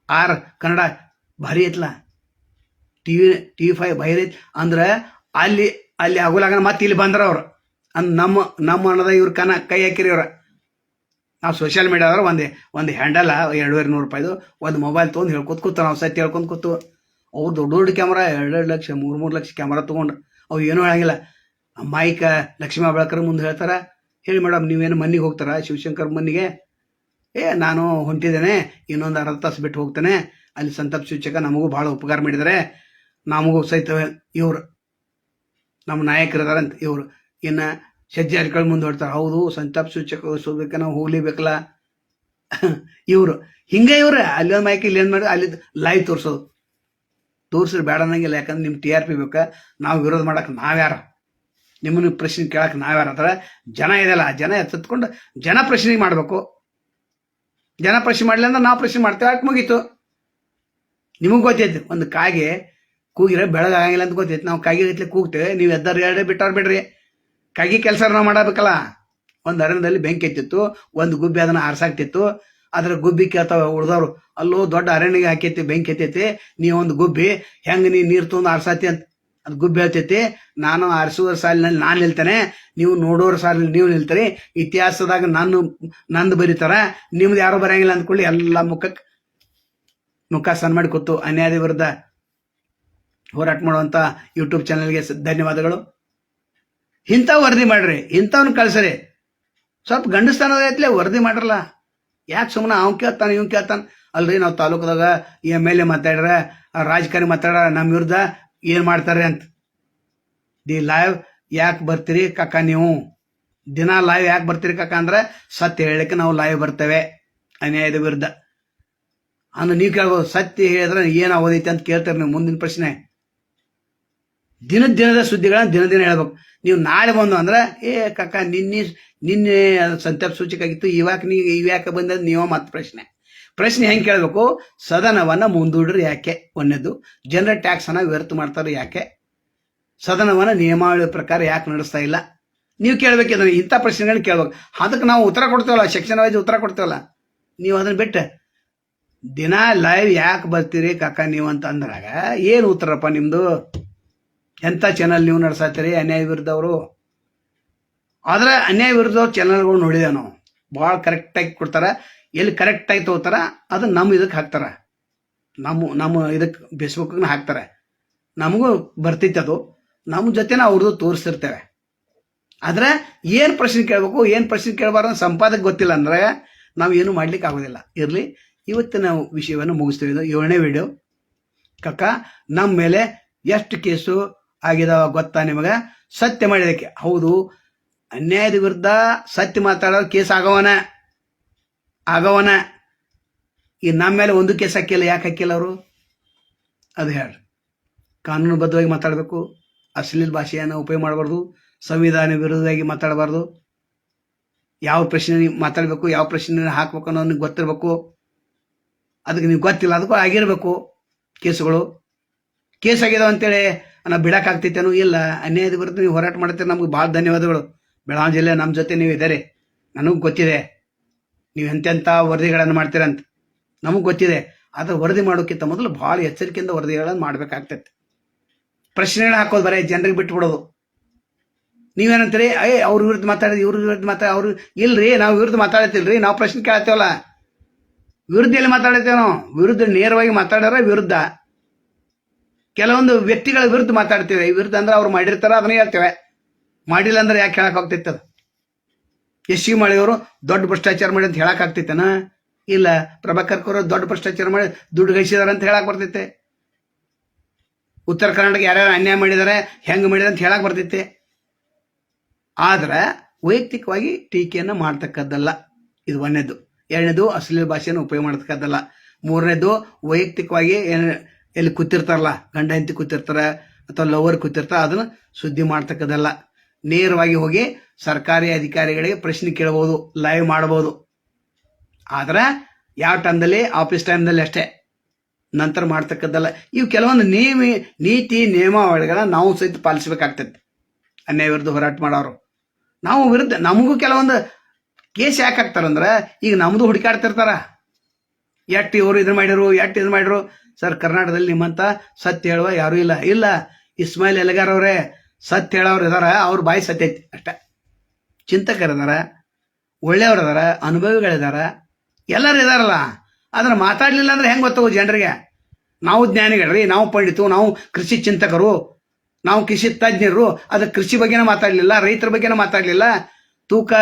A: ಆರ್ ಕನ್ನಡ ಭಾರಿ ಐತ್ಲ, TV5 ಭಾರಿ ಐತ್ ಅಂದ್ರೆ ಅಲ್ಲಿ ಆಗೋಲಾಗ ಮತ್ತೆ ಇಲ್ಲಿ ಬಂದ್ರ ಅವ್ರು. ನಮ್ಮ ಅನ್ನೋದ ಇವ್ರ ಕೈ ಹಾಕಿರಿ ಇವ್ರ. ನಾವು ಸೋಷಿಯಲ್ ಮೀಡಿಯಾದ್ರೆ ಒಂದು ಹ್ಯಾಂಡಲ್ 2,200 ರೂಪಾಯಿದು ಒಂದು ಮೊಬೈಲ್ ತೊಗೊಂಡು ಹೇಳ್ಕೊತ ನಾವು ಸತ್ಯ ಹೇಳ್ಕೊಂಡು ಕೂತು. ಅವ್ರು ದೊಡ್ಡ ಕ್ಯಾಮ್ರಾ 2-2 ಲಕ್ಷ 3-3 ಲಕ್ಷ ಕ್ಯಾಮ್ರಾ ತೊಗೊಂಡು ಅವು ಏನೂ ಹೇಳಂಗಿಲ್ಲ. ಮೈಕ ಲಕ್ಷ್ಮೀ ಬೆಳಕರ್ ಮುಂದೆ ಹೇಳ್ತಾರ, ಹೇಳಿ ಮೇಡಮ್ ನೀವೇನು ಮನೆಗೆ ಹೋಗ್ತಾರ ಶಿವಶಂಕರ್ ಮನೆಗೆ? ನಾನು ಹೊಂಟಿದ್ದೇನೆ, ಇನ್ನೊಂದು ಅರ್ಧ ತಾಸು ಬಿಟ್ಟು ಹೋಗ್ತೇನೆ. ಅಲ್ಲಿ ಸಂತಾಪ ಸೂಚಕ ನಮಗೂ ಭಾಳ ಉಪಕಾರ ಮಾಡಿದ್ದಾರೆ, ನಮಗೂ ಸಹಿತ ಇವರು ನಮ್ಮ ನಾಯಕರಿದಾರಂತ ಇವರು. ಇನ್ನು ಸಜ್ಜಾರಿಗಳು ಮುಂದೆ ಹೊಡ್ತಾರೆ, ಹೌದು ಸಂತಾಪ ಸೂಚಕ ಸೋಬೇಕ ನಾವು ಹೋಗ್ಲೇಬೇಕಲ್ಲ ಇವರು. ಹಿಂಗೆ ಇವ್ರೆ ಅಲ್ಲಿ ಒಂದು ಮೈಕ್ ಇಲ್ಲಿ ಏನು ಮಾಡಿ ಅಲ್ಲಿ ಲೈವ್ ತೋರಿಸ್ರಿ ಬೇಡ ಅನ್ನಂಗಿಲ್ಲ. ಯಾಕಂದ್ರೆ ನಿಮ್ಮ TRP ಬೇಕಾ? ನಾವು ವಿರೋಧ ಮಾಡಕ್ಕೆ ನಾವ್ಯಾರ? ನಿಮ್ಮನ್ನು ಪ್ರಶ್ನೆ ಕೇಳಕ್ಕೆ ನಾವ್ಯಾರ? ಹತ್ರ ಜನ ಇದೆಯಲ್ಲ, ಜನ ಎತ್ಕೊಂಡು ಜನ ಪ್ರಶ್ನೆ ಮಾಡಬೇಕು. ಜನ ಪ್ರಶ್ನೆ ಮಾಡಲಿ ಅಂದ್ರೆ ನಾವು ಪ್ರಶ್ನೆ ಮಾಡ್ತೇವೆ, ಯಾಕೆ ಮುಗೀತು. ನಿಮಗೆ ಗೊತ್ತೈತಿ ಒಂದು ಕಾಗೆ ಕೂಗಿದ್ರೆ ಬೆಳಗಾಗಂಗಿಲ್ಲ ಅಂತ ಗೊತ್ತೈತಿ. ನಾವು ಕಾಗೆ ಗಟ್ಲೆ ಕೂಗ್ತೇವೆ, ನೀವು ಎದ್ದಾರ ಎರಡೇ ಬಿಟ್ಟಾರ ಬಿಡ್ರಿ. ಕಾಗೆ ಕೆಲಸ ನಾವು ಮಾಡಬೇಕಲ್ಲ. ಒಂದು ಅರಣ್ಯದಲ್ಲಿ ಬೆಂಕಿ ಎತ್ತಿತ್ತು, ಒಂದು ಗುಬ್ಬಿ ಅದನ್ನ ಆರ್ಸಾಕ್ತಿತ್ತು. ಅದ್ರ ಗುಬ್ಬಿ ಕೇಳ್ತಾವ ಉಳ್ದವ್ರು, ಅಲ್ಲೋ ದೊಡ್ಡ ಅರಣ್ಯಗೆ ಹಾಕೈತಿ ಬೆಂಕಿ ಎತ್ತೈತಿ, ನೀವು ಒಂದು ಗುಬ್ಬಿ ಹೆಂಗೆ ನೀರು ತೊಗೊಂಡು ಆರ್ಸಾತಿ ಅಂತ. ಅದು ಗುಬ್ಬಿ ಹೇಳ್ತೈತಿ, ನಾನು ಆರಿಸುವ ಸಾಲಿನಲ್ಲಿ ನಾನು ನಿಲ್ತೇನೆ, ನೀವು ನೋಡೋರ ಸಾಲಿನಲ್ಲಿ ನೀವು ನಿಲ್ತೀರಿ. ಇತಿಹಾಸದಾಗ ನಂದು ಬರೀತಾರ, ನಿಮ್ದು ಯಾರೋ ಬರಂಗಿಲ್ಲ ಅಂದ್ಕೊಳ್ಳಿ. ಎಲ್ಲ ಮುಖ ಸಣ್ಣ ಮಾಡಿ ಕೂತು ಅನ್ಯಾಯದ ವಿರುದ್ಧ ಹೋರಾಟ ಮಾಡುವಂತ ಯೂಟ್ಯೂಬ್ ಚಾನಲ್ಗೆ ಧನ್ಯವಾದಗಳು. ಇಂಥವು ವರದಿ ಮಾಡ್ರಿ, ಇಂಥವ್ನ ಕಳ್ಸ್ರಿ. ಸ್ವಲ್ಪ ಗಂಡಸ್ತಾನದೈತ್ಲೆ ವರದಿ ಮಾಡ್ರಲ್ಲ. ಯಾಕೆ ಸುಮ್ಮನೆ ಅವ್ನು ಕೇಳ್ತಾನೆ ಇವ್ನು ಕೇಳ್ತಾನೆ. ಅಲ್ರಿ ನಾವು ತಾಲೂಕದಾಗ MLA ಮಾತಾಡ್ರ, ರಾಜಕಾರಣಿ ಮಾತಾಡ್ರ ನಮ್ಮ ವಿರುದ್ಧ ಏನು ಮಾಡ್ತಾರೆ ಅಂತ. ದಿ ಲೈವ್ ಯಾಕೆ ಬರ್ತೀರಿ ಕಾಕ ನೀವು? ದಿನ ಲೈವ್ ಯಾಕೆ ಬರ್ತೀರಿ ಕಾಕ ಅಂದ್ರೆ ಸತ್ಯ ಹೇಳಲಿಕ್ಕೆ ನಾವು ಲೈವ್ ಬರ್ತೇವೆ ಅನ್ಯಾಯದ ವಿರುದ್ಧ. ಅಂದ್ರೆ ನೀವು ಕೇಳ್ಬೋದು, ಸತ್ಯ ಹೇಳಿದ್ರೆ ಏನು ಆಗೋದೈತೆ ಅಂತ ಕೇಳ್ತಾರೆ ನೀವು. ಮುಂದಿನ ಪ್ರಶ್ನೆ, ದಿನದ ಸುದ್ದಿಗಳನ್ನ ದಿನ ಹೇಳ್ಬೇಕು. ನೀವು ನಾಳೆ ಬಂದು ಅಂದ್ರೆ ಕಾಕ ನಿನ್ನೆ ಸಂತಾಪ ಸೂಚಕ ಆಗಿತ್ತು, ಇವ್ಯಾಕೆ ಬಂದ ನೀವು ಮತ್ತೆ ಪ್ರಶ್ನೆ ಹೆಂಗೆ ಕೇಳಬೇಕು? ಸದನವನ್ನ ಮುಂದೂಡ್ರಿ ಯಾಕೆ? ಒಂದೇದು, ಜನರಲ್ ಟ್ಯಾಕ್ಸ್ ಅನ್ನ ವ್ಯರ್ಥ ಮಾಡ್ತಾರೆ ಯಾಕೆ? ಸದನವನ್ನ ನಿಯಮಾವಳಿ ಪ್ರಕಾರ ಯಾಕೆ ನಡೆಸ್ತಾ ಇಲ್ಲ? ನೀವು ಕೇಳ್ಬೇಕಿದ್ರೆ ಇಂಥ ಪ್ರಶ್ನೆಗಳನ್ನ ಕೇಳ್ಬೇಕು. ಅದಕ್ಕೆ ನಾವು ಉತ್ತರ ಕೊಡ್ತೇವಲ್ಲ, ಸೆಕ್ಷನ್ ವೈಸ್ ಉತ್ತರ ಕೊಡ್ತೇವಲ್ಲ. ನೀವು ಅದನ್ನ ಬಿಟ್ಟು ದಿನ ಲೈವ್ ಯಾಕೆ ಬರ್ತೀರಿ ಕಾಕ ನೀವು ಅಂತ ಅಂದ್ರಾಗ ಏನು ಉತ್ತರಪ್ಪ ನಿಮ್ದು? ಎಂಥ ಚಾನಲ್ ನೀವು ನಡೆಸತ್ತೀರಿ ಅನ್ಯಾಯ ವಿರುದ್ಧವರು? ಆದ್ರೆ ಅನ್ಯಾಯ ವಿರುದ್ಧವ್ರು ಚಾನಲ್ಗಳು ನೋಡಿದೇವೆ ನಾವು, ಭಾಳ ಕರೆಕ್ಟಾಗಿ ಕೊಡ್ತಾರೆ. ಎಲ್ಲಿ ಕರೆಕ್ಟಾಗಿ ತಗೋತಾರ ಅದು ನಮ್ಮ ಇದಕ್ಕೆ ಹಾಕ್ತಾರೆ, ನಮ್ಮ ಇದಕ್ಕೆ ಫೇಸ್ಬುಕ್ನ ಹಾಕ್ತಾರೆ. ನಮಗೂ ಬರ್ತೈತೆ ಅದು, ನಮ್ಮ ಜೊತೆ ಅವ್ರದ್ದು ತೋರಿಸ್ತಿರ್ತೇವೆ. ಆದ್ರೆ ಏನು ಪ್ರಶ್ನೆ ಕೇಳಬೇಕು ಏನು ಪ್ರಶ್ನೆ ಕೇಳಬಾರ್ದು ಸಂಪಾದಕ ಗೊತ್ತಿಲ್ಲ ಅಂದ್ರೆ ನಾವು ಏನು ಮಾಡ್ಲಿಕ್ಕೆ ಆಗೋದಿಲ್ಲ. ಇರಲಿ, ಇವತ್ತಿನ ವಿಷಯವನ್ನು ಮುಗಿಸ್ತೇವೆ. ಇದು 7ನೇ ವಿಡಿಯೋ. ಕಕ್ಕ ನಮ್ಮ ಮೇಲೆ ಎಷ್ಟು ಕೇಸು ಆಗಿದಾವ ಗೊತ್ತಾ ನಿಮಗೆ? ಸತ್ಯ ಮಾಡಿದಕ್ಕೆ. ಹೌದು, ಅನ್ಯಾಯದ ವಿರುದ್ಧ ಸತ್ಯ ಮಾತಾಡೋರು ಕೇಸ್ ಆಗವನ. ಈ ನಮ್ಮ ಮೇಲೆ ಒಂದು ಕೇಸ್ ಹಾಕಿಲ್ಲ. ಯಾಕೆ ಹಾಕಿಲ್ಲ ಅವರು? ಅದು ಹೇಳ್ರಿ. ಕಾನೂನುಬದ್ಧವಾಗಿ ಮಾತಾಡಬೇಕು, ಅಶ್ಲೀಲ ಭಾಷೆಯನ್ನು ಉಪಯೋಗ ಮಾಡಬಾರ್ದು, ಸಂವಿಧಾನ ವಿರುದ್ಧವಾಗಿ ಮಾತಾಡಬಾರ್ದು. ಯಾವ ಪ್ರಶ್ನೆ ಮಾತಾಡಬೇಕು, ಯಾವ ಪ್ರಶ್ನೆ ಹಾಕ್ಬೇಕು ಅನ್ನೋದು ಗೊತ್ತಿರಬೇಕು. ಅದಕ್ಕೆ ನೀವು ಗೊತ್ತಿಲ್ಲ, ಅದಕ್ಕೂ ಆಗಿರ್ಬೇಕು ಕೇಸುಗಳು. ಕೇಸ್ ಆಗಿದಾವ ಅಂತೇಳಿ ನಾವು ಬಿಡಕ್ಕಾಗ್ತೈತೇನೋ? ಇಲ್ಲ. ಅನ್ಯಾಯದ ವಿರುದ್ಧ ನೀವು ಹೋರಾಟ ಮಾಡ್ತೀರಿ, ನಮ್ಗೆ ಭಾಳ ಧನ್ಯವಾದಗಳು. ಬೆಳಗಾವಿ ಜಿಲ್ಲೆ ನಮ್ಮ ಜೊತೆ ನೀವು ಇದ್ದಾರೆ, ನನಗೆ ಗೊತ್ತಿದೆ ನೀವು ಎಂತೆಂಥ ವರದಿಗಳನ್ನು ಮಾಡ್ತೀರಂತ, ನಮಗೆ ಗೊತ್ತಿದೆ. ಆದರೆ ವರದಿ ಮಾಡೋಕ್ಕಿಂತ ಮೊದಲು ಭಾಳ ಎಚ್ಚರಿಕೆಯಿಂದ ವರದಿಗಳನ್ನು ಮಾಡ್ಬೇಕಾಗ್ತೈತೆ. ಪ್ರಶ್ನೆಗಳು ಹಾಕೋದು ಬರೀ ಜನರಿಗೆ ಬಿಟ್ಬಿಡೋದು. ನೀವೇನಂತೀರಿ? ಅವ್ರ ವಿರುದ್ಧ ಮಾತಾಡಿದ್ರಿ, ಇವ್ರ ವಿರುದ್ಧ ಅವ್ರು ಇಲ್ರಿ, ನಾವು ವಿರುದ್ಧ ಮಾತಾಡ್ತಿಲ್ರಿ, ನಾವು ಪ್ರಶ್ನೆ ಕೇಳ್ತೇವಲ್ಲ. ವಿರುದ್ಧ ಎಲ್ಲಿ ಮಾತಾಡ್ತೇವೆ ನಾವು? ವಿರುದ್ಧ ನೇರವಾಗಿ ಮಾತಾಡೋರ ವಿರುದ್ಧ. ಕೆಲವೊಂದು ವ್ಯಕ್ತಿಗಳ ವಿರುದ್ಧ ಮಾತಾಡ್ತೇವೆ. ವಿರುದ್ಧ ಅಂದ್ರೆ ಅವ್ರು ಮಾಡಿರ್ತಾರ, ಅದನ್ನೇ ಹೇಳ್ತೇವೆ. ಮಾಡಿಲ್ಲ ಅಂದ್ರೆ ಯಾಕೆ ಹೇಳಕ್ ಹೋಗ್ತೈತೆ? ಅದು ಎಸ್ ಸಿ ಮಾಡಿದವರು ದೊಡ್ಡ ಭ್ರಷ್ಟಾಚಾರ ಮಾಡಿ ಅಂತ ಹೇಳಕ್ ಆಗ್ತೈತೆನ? ಇಲ್ಲ. ಪ್ರಭಾಕರ್ ಅವರು ದೊಡ್ಡ ಭ್ರಷ್ಟಾಚಾರ ಮಾಡಿ ದುಡ್ಡು ಗಳಿಸಿದಾರೆ ಅಂತ ಹೇಳಕ್ ಬರ್ತೈತೆ. ಉತ್ತರ ಕರ್ನಾಟಕ ಯಾರ್ಯಾರು ಅನ್ಯಾಯ ಮಾಡಿದಾರೆ, ಹೆಂಗ್ ಮಾಡಿದಾರೆ ಅಂತ ಹೇಳಕ್ ಬರ್ತೈತೆ. ಆದ್ರೆ ವೈಯಕ್ತಿಕವಾಗಿ ಟೀಕೆಯನ್ನು ಮಾಡ್ತಕ್ಕದ್ದಲ್ಲ. ಇದು 1ನೇದು. 2ನೇದು, ಅಶ್ಲೀಲ ಭಾಷೆಯನ್ನು ಉಪಯೋಗ ಮಾಡ್ತಕ್ಕದ್ದಲ್ಲ. 3ನೇದು, ವೈಯಕ್ತಿಕವಾಗಿ ಎಲ್ಲಿ ಕೂತಿರ್ತಾರಲ್ಲ, ಗಂಡ ಹೆಂಡತಿ ಕೂತಿರ್ತಾರ ಅಥವಾ ಲವರ್ ಕೂತಿರ್ತಾರ, ಅದನ್ನ ಸುದ್ದಿ ಮಾಡ್ತಕ್ಕದ್ದಲ್ಲ. ನೇರವಾಗಿ ಹೋಗಿ ಸರ್ಕಾರಿ ಅಧಿಕಾರಿಗಳಿಗೆ ಪ್ರಶ್ನೆ ಕೇಳಬಹುದು, ಲೈವ್ ಮಾಡಬಹುದು. ಆದ್ರೆ ಯಾವ ಟೈಮ್ದಲ್ಲಿ? ಆಫೀಸ್ ಟೈಮ್ದಲ್ಲಿ ಅಷ್ಟೇ, ನಂತರ ಮಾಡ್ತಕ್ಕದ್ದಲ್ಲ. ಇವು ಕೆಲವೊಂದು ನೀತಿ ನಿಯಮಾವಳಿಗಳನ್ನ ನಾವು ಸಹಿತ ಪಾಲಿಸಬೇಕಾಗ್ತದೆ. ಅನ್ಯಾಯ ವಿರುದ್ಧ ಹೋರಾಟ ಮಾಡೋರು ನಾವು ವಿರುದ್ಧ. ನಮಗೂ ಕೆಲವೊಂದು ಕೇಸ್ ಯಾಕೆ ಹಾಕ್ತಾರಂದ್ರೆ, ಈಗ ನಮ್ದು ಹುಡುಕಾಡ್ತಿರ್ತಾರ, ಎಟ್ಟು ಇವರು ಇದನ್ನ ಮಾಡಿರು. ಸರ್, ಕರ್ನಾಟಕದಲ್ಲಿ ನಿಮ್ಮಂತ ಸತ್ಯ ಹೇಳುವ ಯಾರು ಇಲ್ಲ. ಇಸ್ಮಾಯಿಲ್ ಎಲೆಗಾರ್ ಅವರೇ ಸತ್ಯ ಹೇಳೋರು ಇದಾರ, ಅವ್ರ ಬಾಯಿ ಸತ್ಯ ಐತಿ ಅಷ್ಟೇ. ಚಿಂತಕರಿದಾರ, ಒಳ್ಳೆಯವ್ರು ಇದಾರ, ಅನುಭವಿಗಳಿದಾರ, ಎಲ್ಲರೂ ಇದಾರಲ್ಲ. ಅದನ್ನ ಮಾತಾಡ್ಲಿಲ್ಲ ಅಂದ್ರೆ ಹೆಂಗೆ ಗೊತ್ತಾಗೋ ಜನರಿಗೆ? ನಾವು ಜ್ಞಾನಿಗಳ್ರಿ, ನಾವು ಪಂಡಿತು, ನಾವು ಕೃಷಿ ಚಿಂತಕರು, ನಾವು ಕೃಷಿ ತಜ್ಞರು. ಅದ್ರ ಕೃಷಿ ಬಗ್ಗೆನ ಮಾತಾಡ್ಲಿಲ್ಲ, ರೈತರ ಬಗ್ಗೆನ ಮಾತಾಡ್ಲಿಲ್ಲ, ತೂಕ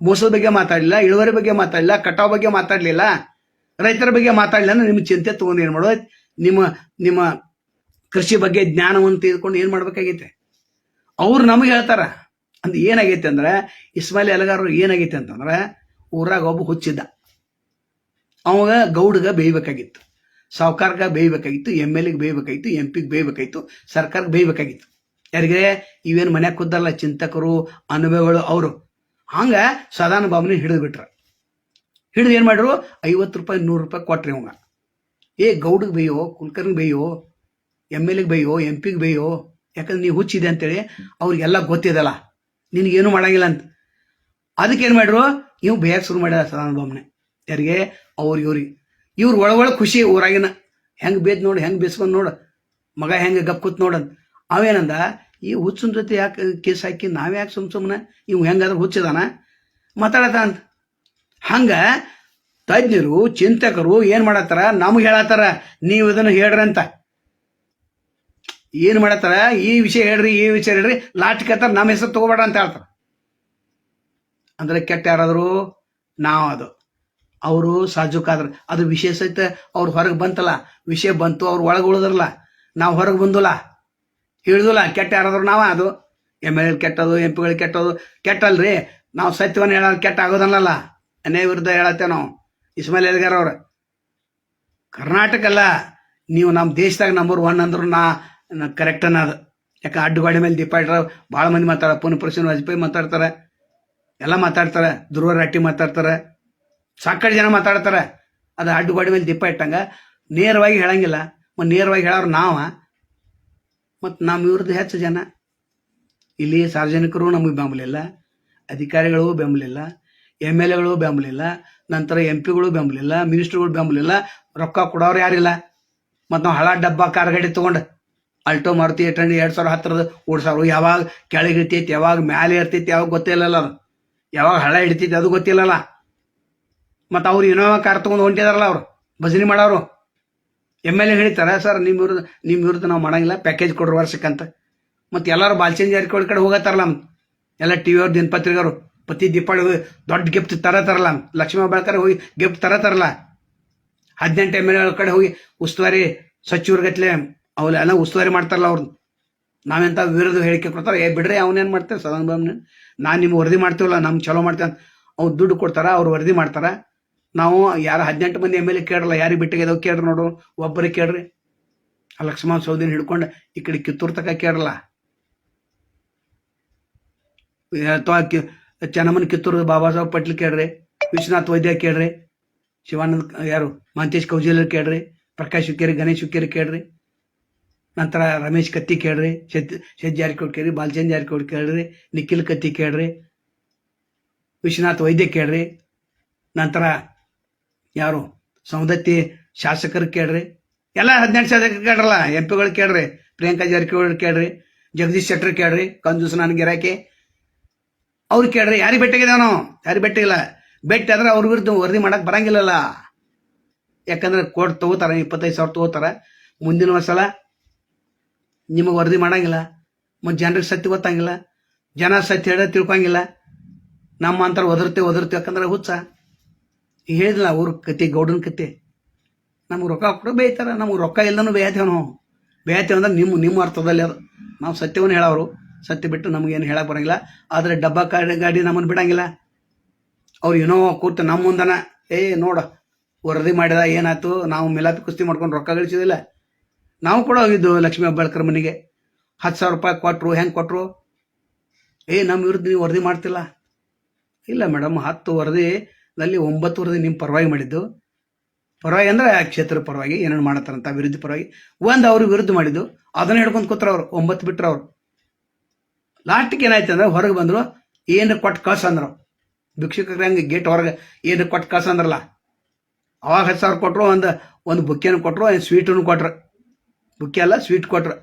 A: ಮೋಸದ ಬಗ್ಗೆ ಮಾತಾಡಲಿಲ್ಲ, ಇಳುವರಿ ಬಗ್ಗೆ ಮಾತಾಡಲಿಲ್ಲ, ಕಟಾವ್ ಬಗ್ಗೆ ಮಾತಾಡಲಿಲ್ಲ, ರೈತರ ಬಗ್ಗೆ ಮಾತಾಡಲಿಲ್ಲ ಅಂದ್ರೆ ನಿಮ್ಮ ಚಿಂತೆ ತಗೊಂಡು ಏನು ಮಾಡೋದು? ನಿಮ್ಮ ಕೃಷಿ ಬಗ್ಗೆ ಜ್ಞಾನವನ್ನು ತೆಗೆದುಕೊಂಡು ಏನು ಮಾಡ್ಬೇಕಾಗೈತೆ? ಅವ್ರು ನಮಗೆ ಹೇಳ್ತಾರ. ಅಂದ್ರೆ ಏನಾಗೈತೆ ಅಂದ್ರೆ, ಇಸ್ಮಾಯಿಲ್ ಎಲೆಗಾರರು ಏನಾಗೈತೆ ಅಂತಂದ್ರೆ, ಊರಾಗ ಒಬ್ಬ ಹುಚ್ಚಿದ್ದ. ಅವಾಗ ಗೌಡ್ಗ ಬೇಯ್ಬೇಕಾಗಿತ್ತು, ಸಾವುಕಾರ್ಗ ಬೇಯ್ಬೇಕಾಗಿತ್ತು, MLA ಬೇಯ್ಬೇಕಾಗಿತ್ತು, MP ಬೇಯ್ಬೇಕಾಗಿತ್ತು, ಸರ್ಕಾರಕ್ಕೆ ಬೇಯ್ಬೇಕಾಗಿತ್ತು. ಯಾರಿಗೆ? ಇವೇನು ಮನ್ಯಾಗ ಕೂದಲ್ಲ ಚಿಂತಕರು, ಅನುಭವಿಗಳು ಅವರು. ಹಂಗ ಸದಾನ ಬಾಬುನ ಹಿಡಿದು ಬಿಟ್ರ. ಹಿಡಿದು ಏನು ಮಾಡ್ರು? 50 ರೂಪಾಯಿ 100 ರೂಪಾಯಿ ಕೊಟ್ರಿ ಅವಂಗ. ಏ ಗೌಡಿಗೆ ಬೇಯೋ, ಕುಲಕರ್ಣಿಗೆ ಬೇಯೋ, MLAಗೆ ಬೇಯೋ, MP ಗೆ ಬೇಯೋ, ಯಾಕಂದ್ರೆ ನೀವು ಹುಚ್ಚಿದೆ ಅಂತೇಳಿ ಅವ್ರಿಗೆಲ್ಲ ಗೊತ್ತಿದಲ್ಲ, ನಿನಗೇನು ಮಾಡಂಗಿಲ್ಲ ಅಂತ. ಅದಕ್ಕೆ ಏನು ಮಾಡ್ರು, ಇವು ಬೇಯಕ್ಕೆ ಶುರು ಮಾಡ್ಯಾರ ಸದಾನಂದ ಬಾಬನೆ. ಯಾರಿಗೆ? ಇವ್ರಿಗೆ ಇವ್ರು ಒಳಗೊಳಗೆ ಖುಷಿ, ಊರಾಗಿನ ಹೆಂಗೆ ಬೇದ್ ನೋಡು, ಹೆಂಗೆ ಬೇಸ್ಕೊಂಡು ನೋಡು, ಮಗ ಹೆಂಗೆ ಗಪ್ ಕೂತ್ ನೋಡಂತ. ಅವೇನಂದ, ಈ ಹುಚ್ಚನ ಜೊತೆ ಯಾಕೆ ಕೇಸ್ ಹಾಕಿ ನಾವ್ಯಾಕೆ ಸುಮ್ಮನೆ ಇವ್ ಹೆಂಗಾದ್ರೆ ಹುಚ್ಚದಾನ ಮಾತಾಡತ್ತ ಅಂತ. ಹಂಗ ತಜ್ಞರು ಚಿಂತಕರು ಏನ್ ಮಾಡತ್ತಾರ, ನಮ್ಗೆ ಹೇಳತ್ತಾರ ನೀವು ಇದನ್ನು ಹೇಳ್ರಿ ಅಂತ. ಏನ್ ಮಾಡತ್ತಾರ, ಈ ವಿಷಯ ಹೇಳ್ರಿ, ಈ ವಿಷಯ ಹೇಳ್ರಿ, ಲಾಸ್ಟ್ ಕೇಳ್ತಾರ ನಮ್ಮ ಹೆಸರು ತಗೋಬೇಡ ಅಂತ ಹೇಳ್ತಾರ. ಅಂದ್ರೆ ಕೆಟ್ಟ ಯಾರಾದ್ರು ನಾವು, ಅದು ಅವರು ಸಾಜುಕಾದ್ರ, ಅದು ವಿಷಯ ಸಹಿತ ಅವ್ರು ಹೊರಗೆ ಬಂತಲ್ಲ, ವಿಷಯ ಬಂತು, ಅವ್ರು ಒಳಗೆ ಉಳಿದ್ರಲ್ಲ, ನಾವು ಹೊರಗೆ ಬಂದಿಲ್ಲ, ಹೇಳಿದಿಲ್ಲ. ಕೆಟ್ಟ ಯಾರಾದ್ರು ನಾವ, ಅದು MLA ಕೆಟ್ಟದು, MP ಕೆಟ್ಟದು, ಕೆಟ್ಟಲ್ರಿ. ನಾವು ಸತ್ಯವನ್ನು ಹೇಳ ಕೆಟ್ಟ ಆಗೋದನ್ನಲ್ಲ, ಅನ್ಯಾಯ ವಿರುದ್ಧ ಹೇಳತ್ತೇವೆ ನಾವು. ಇಸ್ಮಾಯಿಲ್ ಎಲ್ಗಾರ್ ಅವ್ರ ಕರ್ನಾಟಕ ಅಲ್ಲ, ನೀವು ನಮ್ಮ ದೇಶದಾಗ ನಂಬರ್ 1 ಅಂದ್ರು ನಾ ಕರೆಕ್ಟ್ ಅದು. ಯಾಕೆ ಅಡ್ಡುಗಾಡಿ ಮೇಲೆ ದೀಪ ಇಟ್ರ ಭಾಳ ಮಂದಿ ಮಾತಾಡ, ಪುನಃ ವಾಜಪೇಯಿ ಮಾತಾಡ್ತಾರೆ, ಎಲ್ಲ ಮಾತಾಡ್ತಾರೆ, ಧ್ರುವ ರಾಟಿ ಮಾತಾಡ್ತಾರೆ, ಸಾಕಷ್ಟು ಜನ ಮಾತಾಡ್ತಾರೆ. ಅದು ಅಡ್ಡುಗಾಡಿ ಮೇಲೆ ದೀಪ ಇಟ್ಟಂಗ ನೇರವಾಗಿ ಹೇಳಂಗಿಲ್ಲ. ಮತ್ತು ನೇರವಾಗಿ ಹೇಳೋರು ನಾವ, ಮತ್ತು ನಮ್ಮ ವಿರುದ್ಧ ಹೆಚ್ಚು ಜನ. ಇಲ್ಲಿ ಸಾರ್ವಜನಿಕರು ನಮಗೆ ಬೆಂಬಲಿಲ್ಲ, ಅಧಿಕಾರಿಗಳು ಬೆಂಬಲಿಲ್ಲ, MLAಗಳು ಬೆಂಬಲಿಲ್ಲ, ನಂತರ MP ಗಳು ಬೆಂಬಲಿಲ್ಲ, ಮಿನಿಸ್ಟ್ರುಗಳು ಬೆಂಬಲಿಲ್ಲ, ರೊಕ್ಕ ಕೊಡೋರು ಯಾರಿಲ್ಲ. ಮತ್ತು ನಾವು ಹಳ ಡಬ್ಬ ಕಾರ್ ಗಾಡಿ ತೊಗೊಂಡು ಅಲ್ಟೋ ಮಾರುತಿ 2010 ಓಡಿಸೋರು, ಯಾವಾಗ ಕೆಳಗೆ ಇರ್ತೈತಿ, ಯಾವಾಗ ಮ್ಯಾಲೆ ಇರ್ತೈತಿ, ಯಾವಾಗ ಗೊತ್ತಿಲ್ಲಲ್ಲ, ಅದು ಯಾವಾಗ ಹಳ ಹಿಡಿತೈತಿ ಅದು ಗೊತ್ತಿಲ್ಲಲ್ಲ. ಮತ್ತು ಅವ್ರು ಇನೋವಾ ಕಾರ್ ತೊಗೊಂಡು ಹೊಂಟಿದಾರಲ್ಲ, ಅವ್ರು ಭಜನೆ ಮಾಡೋರು. MLA ಹೇಳಿತಾರೆ, ಸರ್ ನಿಮ್ಮ ವಿರುದ್ಧ ನಾವು ಮಾಡಂಗಿಲ್ಲ, ಪ್ಯಾಕೇಜ್ ಕೊಡ್ರಿ ವರ್ಷಕ್ಕಂತ. ಮತ್ತು ಎಲ್ಲರೂ ಬಾಲ್ಚಂದ್ ಜಾರಕಿಹೊಳಿ ಕಡೆ ಹೋಗತ್ತಾರಲ್ಲ, ಎಲ್ಲ TV ಅವ್ರು, ದಿನಪತ್ರಿಕೆಯವರು ಪ್ರತಿ ದೀಪಾವಳಿ ದೊಡ್ಡ ಗಿಫ್ಟ್ ತರತಾರಲ್ಲ, ಲಕ್ಷ್ಮೀ ಹೆಬ್ಬಾಳ್ಕರ್ ಹೋಗಿ ಗಿಫ್ಟ್ ತರತಾರಲ್ಲ. 18 MLA ಕಡೆ ಹೋಗಿ ಉಸ್ತುವಾರಿ ಸಚಿವರ್ಗತ್ಲೆ ಅವೆಲ್ಲ ಉಸ್ತುವಾರಿ ಮಾಡ್ತಾರಲ್ಲ ಅವ್ರದ್ದು. ನಾವೆಂತ ವಿರೋಧ ಹೇಳಿಕೆ ಕೊಡ್ತಾರೆ, ಬಿಡ್ರಿ ಅವನೇನು ಮಾಡ್ತೇವೆ ಸದಾನಂದ ಬಾಬುನ, ನಾನು ನಿಮ್ಗೆ ವರದಿ ಮಾಡ್ತೀವಲ್ಲ, ನಮ್ಗೆ ಚಲೋ ಮಾಡ್ತೇವೆ ಅಂತ ಅವ್ರು ದುಡ್ಡು ಕೊಡ್ತಾರ, ಅವ್ರು ವರದಿ ಮಾಡ್ತಾರ. ನಾವು ಯಾರು 18 ಮಂದಿ MLA ಕೇಳಲ್ಲ, ಯಾರಿಗೆ ಬಿಟ್ಟಿಗೆ ಕೇಳ್ರಿ, ನೋಡು ಒಬ್ಬರಿಗೆ ಕೇಳ್ರಿ. ಆ ಲಕ್ಷ್ಮಣ ಸೌದಿನ ಹಿಡ್ಕೊಂಡು ಈ ಕಡೆ ಕಿತ್ತೂರು ತಕ ಕೇಳಲ್ಲ, ಅಥವಾ ಚೆನ್ನಮ್ಮನ ಕಿತ್ತೂರು ಬಾಬಾ ಸಾಹೇಬ್ ಪಟ್ಲ್ ಕೇಳ್ರಿ, ವಿಶ್ವನಾಥ್ ವೈದ್ಯ ಕೇಳ್ರಿ, ಶಿವಾನಂದ್ ಯಾರು ಮಹಂತೇಶ್ ಕೌಜಲರ್ ಕೇಳ್ರಿ, ಪ್ರಕಾಶ್ ಹುಕ್ಕೇರಿ, ಗಣೇಶ್ ಹುಕ್ಕೇರಿ ಕೇಳ್ರಿ, ನಂತರ ರಮೇಶ್ ಕತ್ತಿ ಕೇಳ್ರಿ, ಶೆಟ್ ಜಾರಕಿಹೊಳಿ ಕೇಳ್ರಿ, ಬಾಲ್ಚಂದ್ ಜಾರಕಿಹೊಳಿ ಕೇಳ್ರಿ, ನಿಖಿಲ್ ಕತ್ತಿ ಕೇಳ್ರಿ, ವಿಶ್ವನಾಥ್ ವೈದ್ಯ ಕೇಳ್ರಿ, ನಂತರ ಯಾರು ಸೌದತ್ತಿ ಶಾಸಕರು ಕೇಳ್ರಿ, ಎಲ್ಲ 18 ಶಾಸಕರು ಕೇಳ್ರಲ್ಲ, MP ಗಳು ಕೇಳ್ರಿ, ಪ್ರಿಯಾಂಕಾ ಜಾರಕಿಹೊಳಿ ಕೇಳ್ರಿ, ಜಗದೀಶ್ ಶೆಟ್ಟರ್ ಕೇಳ್ರಿ, ಕಂಜೂಸ್ ನಾನು ಗಿರಾಕಿ ಅವ್ರು ಕೇಳ್ರಿ. ಯಾರಿಗೆ ಭೇಟಿಯಾಗಿದ್ದಾವ ನಾವು? ಯಾರಿಗೆ ಭೇಟಿಗಿಲ್ಲ. ಭೇಟಿ ಆದ್ರೆ ಅವ್ರ ವಿರುದ್ಧ ವರದಿ ಮಾಡಕ್ಕೆ ಬರಂಗಿಲ್ಲಲ್ಲ, ಯಾಕಂದ್ರೆ ಕೋರ್ಟ್ ತಗೋತಾರ, 25,000 ತಗೋತಾರ. ಮುಂದಿನ ಸಲ ನಿಮಗೆ ವರದಿ ಮಾಡಂಗಿಲ್ಲ, ಮತ್ತು ಜನರಿಗೆ ಸತ್ಯ ಗೊತ್ತಂಗಿಲ್ಲ, ಜನ ಸತ್ಯ ಹೇಳ ತಿಳ್ಕೊಂಗಿಲ್ಲ. ನಮ್ಮ ಅಂತರ ಒದರ್ತೀವಿ ಯಾಕಂದ್ರೆ ಹುಚ್ಚ. ಈಗ ಹೇಳಿದಿಲ್ಲ ಅವ್ರ ಕತೆ, ಗೌಡನ ಕತೆ, ನಮ್ಗೆ ರೊಕ್ಕ ಕೂಡ ಬೇಯ್ತಾರ, ನಮ್ಗೆ ರೊಕ್ಕ ಇಲ್ಲದೂ ಬೇಯ್ತೇವೆ ನಾವು. ಬೇಯ್ತೇವೆ ಅಂದ್ರೆ ನಿಮ್ಮ ಅರ್ಥದಲ್ಲಿ ಅದು. ನಾವು ಸತ್ಯವನ್ನು ಹೇಳೋರು, ಸತ್ಯ ಬಿಟ್ಟು ನಮಗೇನು ಹೇಳಕ್ಕೆ ಬರಂಗಿಲ್ಲ. ಆದರೆ ಡಬ್ಬ ಗಾಡಿ ನಮ್ಮನ್ನು ಬಿಡಂಗಿಲ್ಲ. ಅವ್ರು ಏನೋ ಕೂತು ನಮ್ಮ ಮುಂದನ ನೋಡ ವರದಿ ಮಾಡಿದ ಏನಾಯ್ತು, ನಾವು ಮಿಲಾಪಿ ಕುಸ್ತಿ ಮಾಡ್ಕೊಂಡು ರೊಕ್ಕ ಗಳಿಸಿದಿಲ್ಲ. ನಾವು ಕೂಡ ಹೋಗಿದ್ದು ಲಕ್ಷ್ಮೀ ಹೆಬ್ಬಾಳ್ಕರ್ ಮನೆಗೆ, 10,000 ರೂಪಾಯಿ ಕೊಟ್ಟರು. ಹೆಂಗೆ ಕೊಟ್ಟರು? ನಮ್ಮ ವಿರುದ್ಧ ನೀವು ವರದಿ ಮಾಡ್ತಿಲ್ಲ. ಇಲ್ಲ ಮೇಡಮ್, 10 ವರದಿನಲ್ಲಿ 9 ವರದಿ ನಿಮ್ಮ ಪರವಾಗಿ ಮಾಡಿದ್ದು. ಪರವಾಗಿ ಅಂದ್ರೆ ಕ್ಷೇತ್ರ ಪರವಾಗಿ ಏನೇನು ಮಾಡತ್ತಾರಂತ ವಿರುದ್ಧ ಪರವಾಗಿ, ಒಂದು ಅವ್ರಿಗೆ ವಿರುದ್ಧ ಮಾಡಿದ್ದು, ಅದನ್ನ ಹಿಡ್ಕೊಂಡು ಕೂತ್ರ ಅವ್ರು 9 ಬಿಟ್ರು. ಅವ್ರು ಲಾಸ್ಟಿಗೆ ಏನಾಯ್ತು ಅಂದ್ರೆ ಹೊರಗೆ ಬಂದರು, ಏನು ಕೊಟ್ಟು ಕಳ್ಸಂದ್ರು. ಭಿಕ್ಷುಕರಿಗೆ ಹಂಗೆ ಗೇಟ್ ಹೊರಗೆ ಏನು ಕೊಟ್ಟು ಕಳ್ಸಂದ್ರಲ್ಲ, ಅವಾಗ 10,000 ಕೊಟ್ಟರು. ಒಂದು ಬುಕ್ಕೆಯನ್ನು ಕೊಟ್ಟರು, ಸ್ವೀಟನ್ನು ಕೊಟ್ರು. ಬುಕ್ಕೆ ಅಲ್ಲ, ಸ್ವೀಟ್ ಕೊಟ್ರು.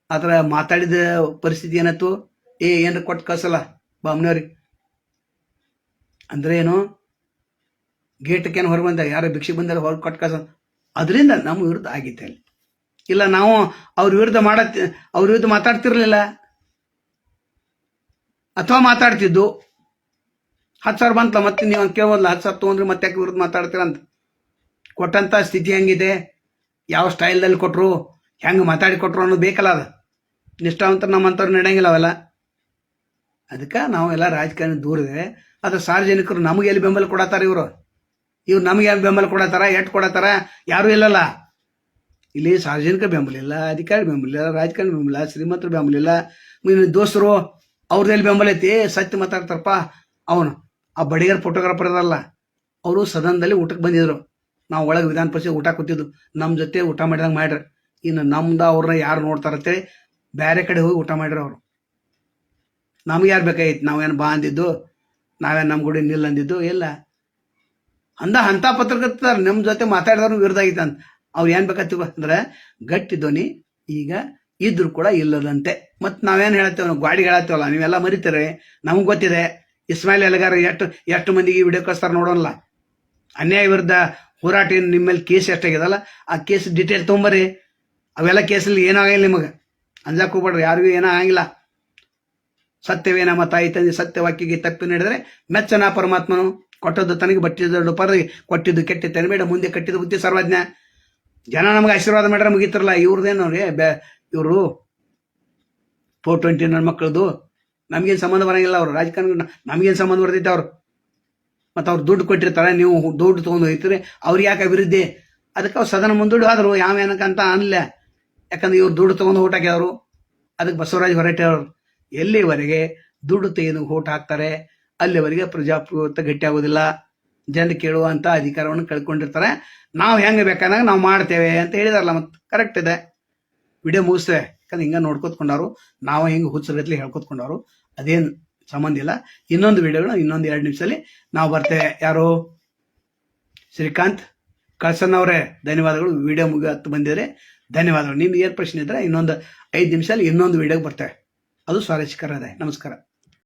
A: ಆದ್ರೆ ಮಾತಾಡಿದ ಪರಿಸ್ಥಿತಿ ಏನಾಯ್ತು, ಏನು ಕೊಟ್ಟು ಕಳ್ಸಲ್ಲ ಬಾಮ್ನವ್ರಿಗೆ ಅಂದ್ರೆ ಏನು, ಗೇಟಕ್ಕೇನು ಹೊರಗೆ ಬಂದ, ಯಾರು ಭಿಕ್ಷೆ ಬಂದಾಗ ಹೊರಗೆ ಕೊಟ್ಟು ಕಳ್ಸ. ಅದರಿಂದ ನಮ್ಮ ವಿರುದ್ಧ ಆಗಿತ್ತು ಅಲ್ಲಿ. ಇಲ್ಲ ನಾವು ಅವ್ರ ವಿರುದ್ಧ ಮಾತಾಡ್ತಿರ್ಲಿಲ್ಲ, ಅಥವಾ ಮಾತಾಡ್ತಿದ್ದು. 10,000 ಬಂತಲ್ಲ, ಮತ್ತೆ ನೀವು ಕೇಳೋಲ್ಲ, 10,000 ತೊಗೊಂಡ್ರಿ ಮತ್ತೆ ಯಾಕೆ ವಿರುದ್ಧ ಮಾತಾಡ್ತೀರಂತ. ಕೊಟ್ಟಂಥ ಸ್ಥಿತಿ ಹೆಂಗಿದೆ, ಯಾವ ಸ್ಟೈಲ್ದಲ್ಲಿ ಕೊಟ್ಟರು, ಹೆಂಗೆ ಮಾತಾಡಿ ಕೊಟ್ಟರು ಅನ್ನೋದು ಬೇಕಲ್ಲ. ಅದು ನಿಷ್ಠಾವಂತ ನಮ್ಮಂಥವ್ರು ನಡೆಯಂಗಿಲ್ಲ ಅವೆಲ್ಲ. ಅದಕ್ಕೆ ನಾವೆಲ್ಲ ರಾಜಕಾರಣ ದೂರಿದೆ. ಅದು ಸಾರ್ವಜನಿಕರು ನಮಗೆ ಎಲ್ಲಿ ಬೆಂಬಲ ಕೊಡತ್ತಾರ, ಇವರು ನಮಗೆ ಬೆಂಬಲ ಕೊಡತ್ತಾರ, ಎಟ್ಟು ಕೊಡತ್ತಾರ, ಯಾರೂ ಇಲ್ಲಲ್ಲ. ಇಲ್ಲಿ ಸಾರ್ವಜನಿಕ ಬೆಂಬಲ ಇಲ್ಲ, ಅಧಿಕಾರಿ ಬೆಂಬಲ ಇಲ್ಲ, ರಾಜಕಾರಣಿ ಬೆಂಬಲ, ಶ್ರೀಮಂತರು ಬೆಂಬಲ ಇಲ್ಲ, ದೋಸ್ತರು ಅವ್ರದ್ದು ಬೆಂಬಲ ಐತಿ. ಸತ್ಯ ಮಾತಾಡ್ತಾರಪ್ಪ. ಅವನು ಆ ಬಡಿಗರ್ ಫೋಟೋಗ್ರಾಫರ್ ಅದಲ್ಲ, ಅವರು ಸದನದಲ್ಲಿ ಊಟಕ್ಕೆ ಬಂದಿದ್ರು. ನಾವು ಒಳಗೆ ವಿಧಾನ ಪರಿಷತ್ ಊಟ ಕೂತಿದ್ದು ನಮ್ಮ ಜೊತೆ ಊಟ ಮಾಡಿದಂಗೆ ಮಾಡ್ರಿ. ಇನ್ನು ನಮ್ದು ಅವ್ರನ್ನ ಯಾರು ನೋಡ್ತಾರಂತೇಳಿ ಬೇರೆ ಕಡೆ ಹೋಗಿ ಊಟ ಮಾಡ್ರಿ ಅವರು. ನಮ್ಗೆ ಯಾರು ಬೇಕಾಗಿತ್ತು? ನಾವೇನು ಬಾ ಅಂದಿದ್ದು, ನಾವೇನು ನಮ್ಮ ಗುಡಿ ನಿಲ್ಲ ಅಂದಿದ್ದು ಇಲ್ಲ. ಅಂಥ ಪತ್ರಕರ್ತರ ನಮ್ಮ ಜೊತೆ ಮಾತಾಡಿದವ್ರು ವಿರುದ್ಧ ಆಗಿತ್ತು ಅಂತ. ಅವ್ರು ಏನು ಬೇಕಾಗ್ತೀವ ಅಂದ್ರೆ ಗಟ್ಟಿ ಧ್ವನಿ ಈಗ ಇದ್ರು ಕೂಡ ಇಲ್ಲದಂತೆ. ಮತ್ತು ನಾವೇನು ಹೇಳ್ತೇವೆ, ಗಾಡಿ ಹೇಳತ್ತೀವಲ್ಲ, ನೀವೆಲ್ಲ ಮರಿತೀರಿ. ನಮಗೆ ಗೊತ್ತಿದೆ ಇಸ್ಮಾಯಿಲ್ ಎಲೆಗಾರ ಎಷ್ಟು ಮಂದಿಗೆ ವಿಡಿಯೋ ಕಳಿಸ್ತಾರೆ ನೋಡೋಲ್ಲ. ಅನ್ಯಾಯ ವಿರುದ್ಧ ಹೋರಾಟ ನಿಮ್ಮ ಮೇಲೆ ಕೇಸ್ ಎಷ್ಟಾಗ್ಯದಲ್ಲ, ಆ ಕೇಸ್ ಡೀಟೇಲ್ ತೊಗೊಂಬರ್ರಿ. ಅವೆಲ್ಲ ಕೇಸಲ್ಲಿ ಏನಾಗಿಲ್ಲ, ನಿಮಗೆ ಅಂಜಾಕ್ ಹೋಗ್ಬೇಡ್ರಿ, ಯಾರಿಗೂ ಏನೂ ಆಗಂಗಿಲ್ಲ. ಸತ್ಯವೇ ನಮ್ಮ ತಾಯಿ ತಂದೆ ಸತ್ಯವಾಕ್ಯಗೆ ತಪ್ಪಿ ನಡೆದರೆ ಮೆಚ್ಚನ ಪರಮಾತ್ಮನು. ಕೊಟ್ಟದ್ದು ತನಗೆ ಬಟ್ಟಿದ್ದು ಪರಗೆ ಕೊಟ್ಟಿದ್ದು ಕೆಟ್ಟ ತೆನಬೇಡ, ಮುಂದೆ ಕಟ್ಟಿದ್ದು ಬುದ್ಧಿ ಸರ್ವಜ್ಞ. ಜನ ನಮ್ಗೆ ಆಶೀರ್ವಾದ ಮಾಡ್ರೆ ಮುಗಿತಿರಲ್ಲ. ಇವ್ರದ್ದೇನು ರೀ ಇವರು 420 ನನ್ನ ಮಕ್ಕಳದು ನಮ್ಗೇನು ಸಂಬಂಧ ಬರಂಗಿಲ್ಲ. ಅವರು ರಾಜಕಾರಣ ನಮ್ಗೇನು ಸಂಬಂಧ ಬರ್ತೈತೆ ಅವ್ರು? ಮತ್ತು ಅವ್ರು ದುಡ್ಡು ಕೊಟ್ಟಿರ್ತಾರೆ, ನೀವು ದುಡ್ಡು ತೊಗೊಂಡು ಹೋಗ್ತೀರಿ. ಅವ್ರಿಗೆ ಯಾಕೆ ಅಭಿವೃದ್ಧಿ? ಅದಕ್ಕೆ ಅವ್ರು ಸದನ ಮುಂದೂಡಿ ಆದರು, ಯಾವ ಏನಕ್ಕಂತ ಅನ್ನಲ್ಲ. ಯಾಕಂದ್ರೆ ಇವ್ರು ದುಡ್ಡು ತೊಗೊಂಡು ಓಟ್ ಹಾಕ್ಯವರು. ಅದಕ್ಕೆ ಬಸವರಾಜ ಹೊರಟ್ಟಿ ಅವರು ಎಲ್ಲಿವರೆಗೆ ದುಡ್ಡು ತೆಗೆದು ಓಟ್ ಹಾಕ್ತಾರೆ ಅಲ್ಲಿವರೆಗೆ ಪ್ರಜಾಪ್ರಭುತ್ವ ಗಟ್ಟಿ ಆಗೋದಿಲ್ಲ. ಜನರು ಕೇಳುವಂಥ ಅಧಿಕಾರವನ್ನು ಕಳ್ಕೊಂಡಿರ್ತಾರೆ. ನಾವು ಹೆಂಗೆ ಬೇಕಾದಾಗ ನಾವು ಮಾಡ್ತೇವೆ ಅಂತ ಹೇಳಿದಾರಲ್ಲ, ಮತ್ತು ಕರೆಕ್ಟ್ ಇದೆ. ವಿಡಿಯೋ ಮುಗಿಸ್ತೇವೆ, ಯಾಕಂದ್ರೆ ಹಿಂಗೆ ನೋಡ್ಕೊತ್ಕೊಂಡವ್ರು, ನಾವು ಹಿಂಗೆ ಹುಚ್ಚರಗತ್ಲಿ ಹೇಳ್ಕೊತ್ಕೊಂಡವ್ರು, ಅದೇನು ಸಂಬಂಧ ಇಲ್ಲ. ಇನ್ನೊಂದು ವಿಡಿಯೋಗಳು ಇನ್ನೊಂದು 2 ನಿಮಿಷದಲ್ಲಿ ನಾವು ಬರ್ತೇವೆ. ಯಾರು? ಶ್ರೀಕಾಂತ್ ಕಳ್ಸನ್ ಅವರೇ, ಧನ್ಯವಾದಗಳು. ವಿಡಿಯೋ ಮುಗಿಯತ್ತು ಬಂದಿದ್ರೆ ಧನ್ಯವಾದಗಳು. ನಿಮ್ಗೆ ಏನು ಪ್ರಶ್ನೆ ಇದ್ರೆ ಇನ್ನೊಂದು 5 ನಿಮಿಷದಲ್ಲಿ ಇನ್ನೊಂದು ವಿಡಿಯೋಗೆ ಬರ್ತೇವೆ. ಅದು ಸ್ವಾರಸ್ಯಕರ ಇದೆ. ನಮಸ್ಕಾರ.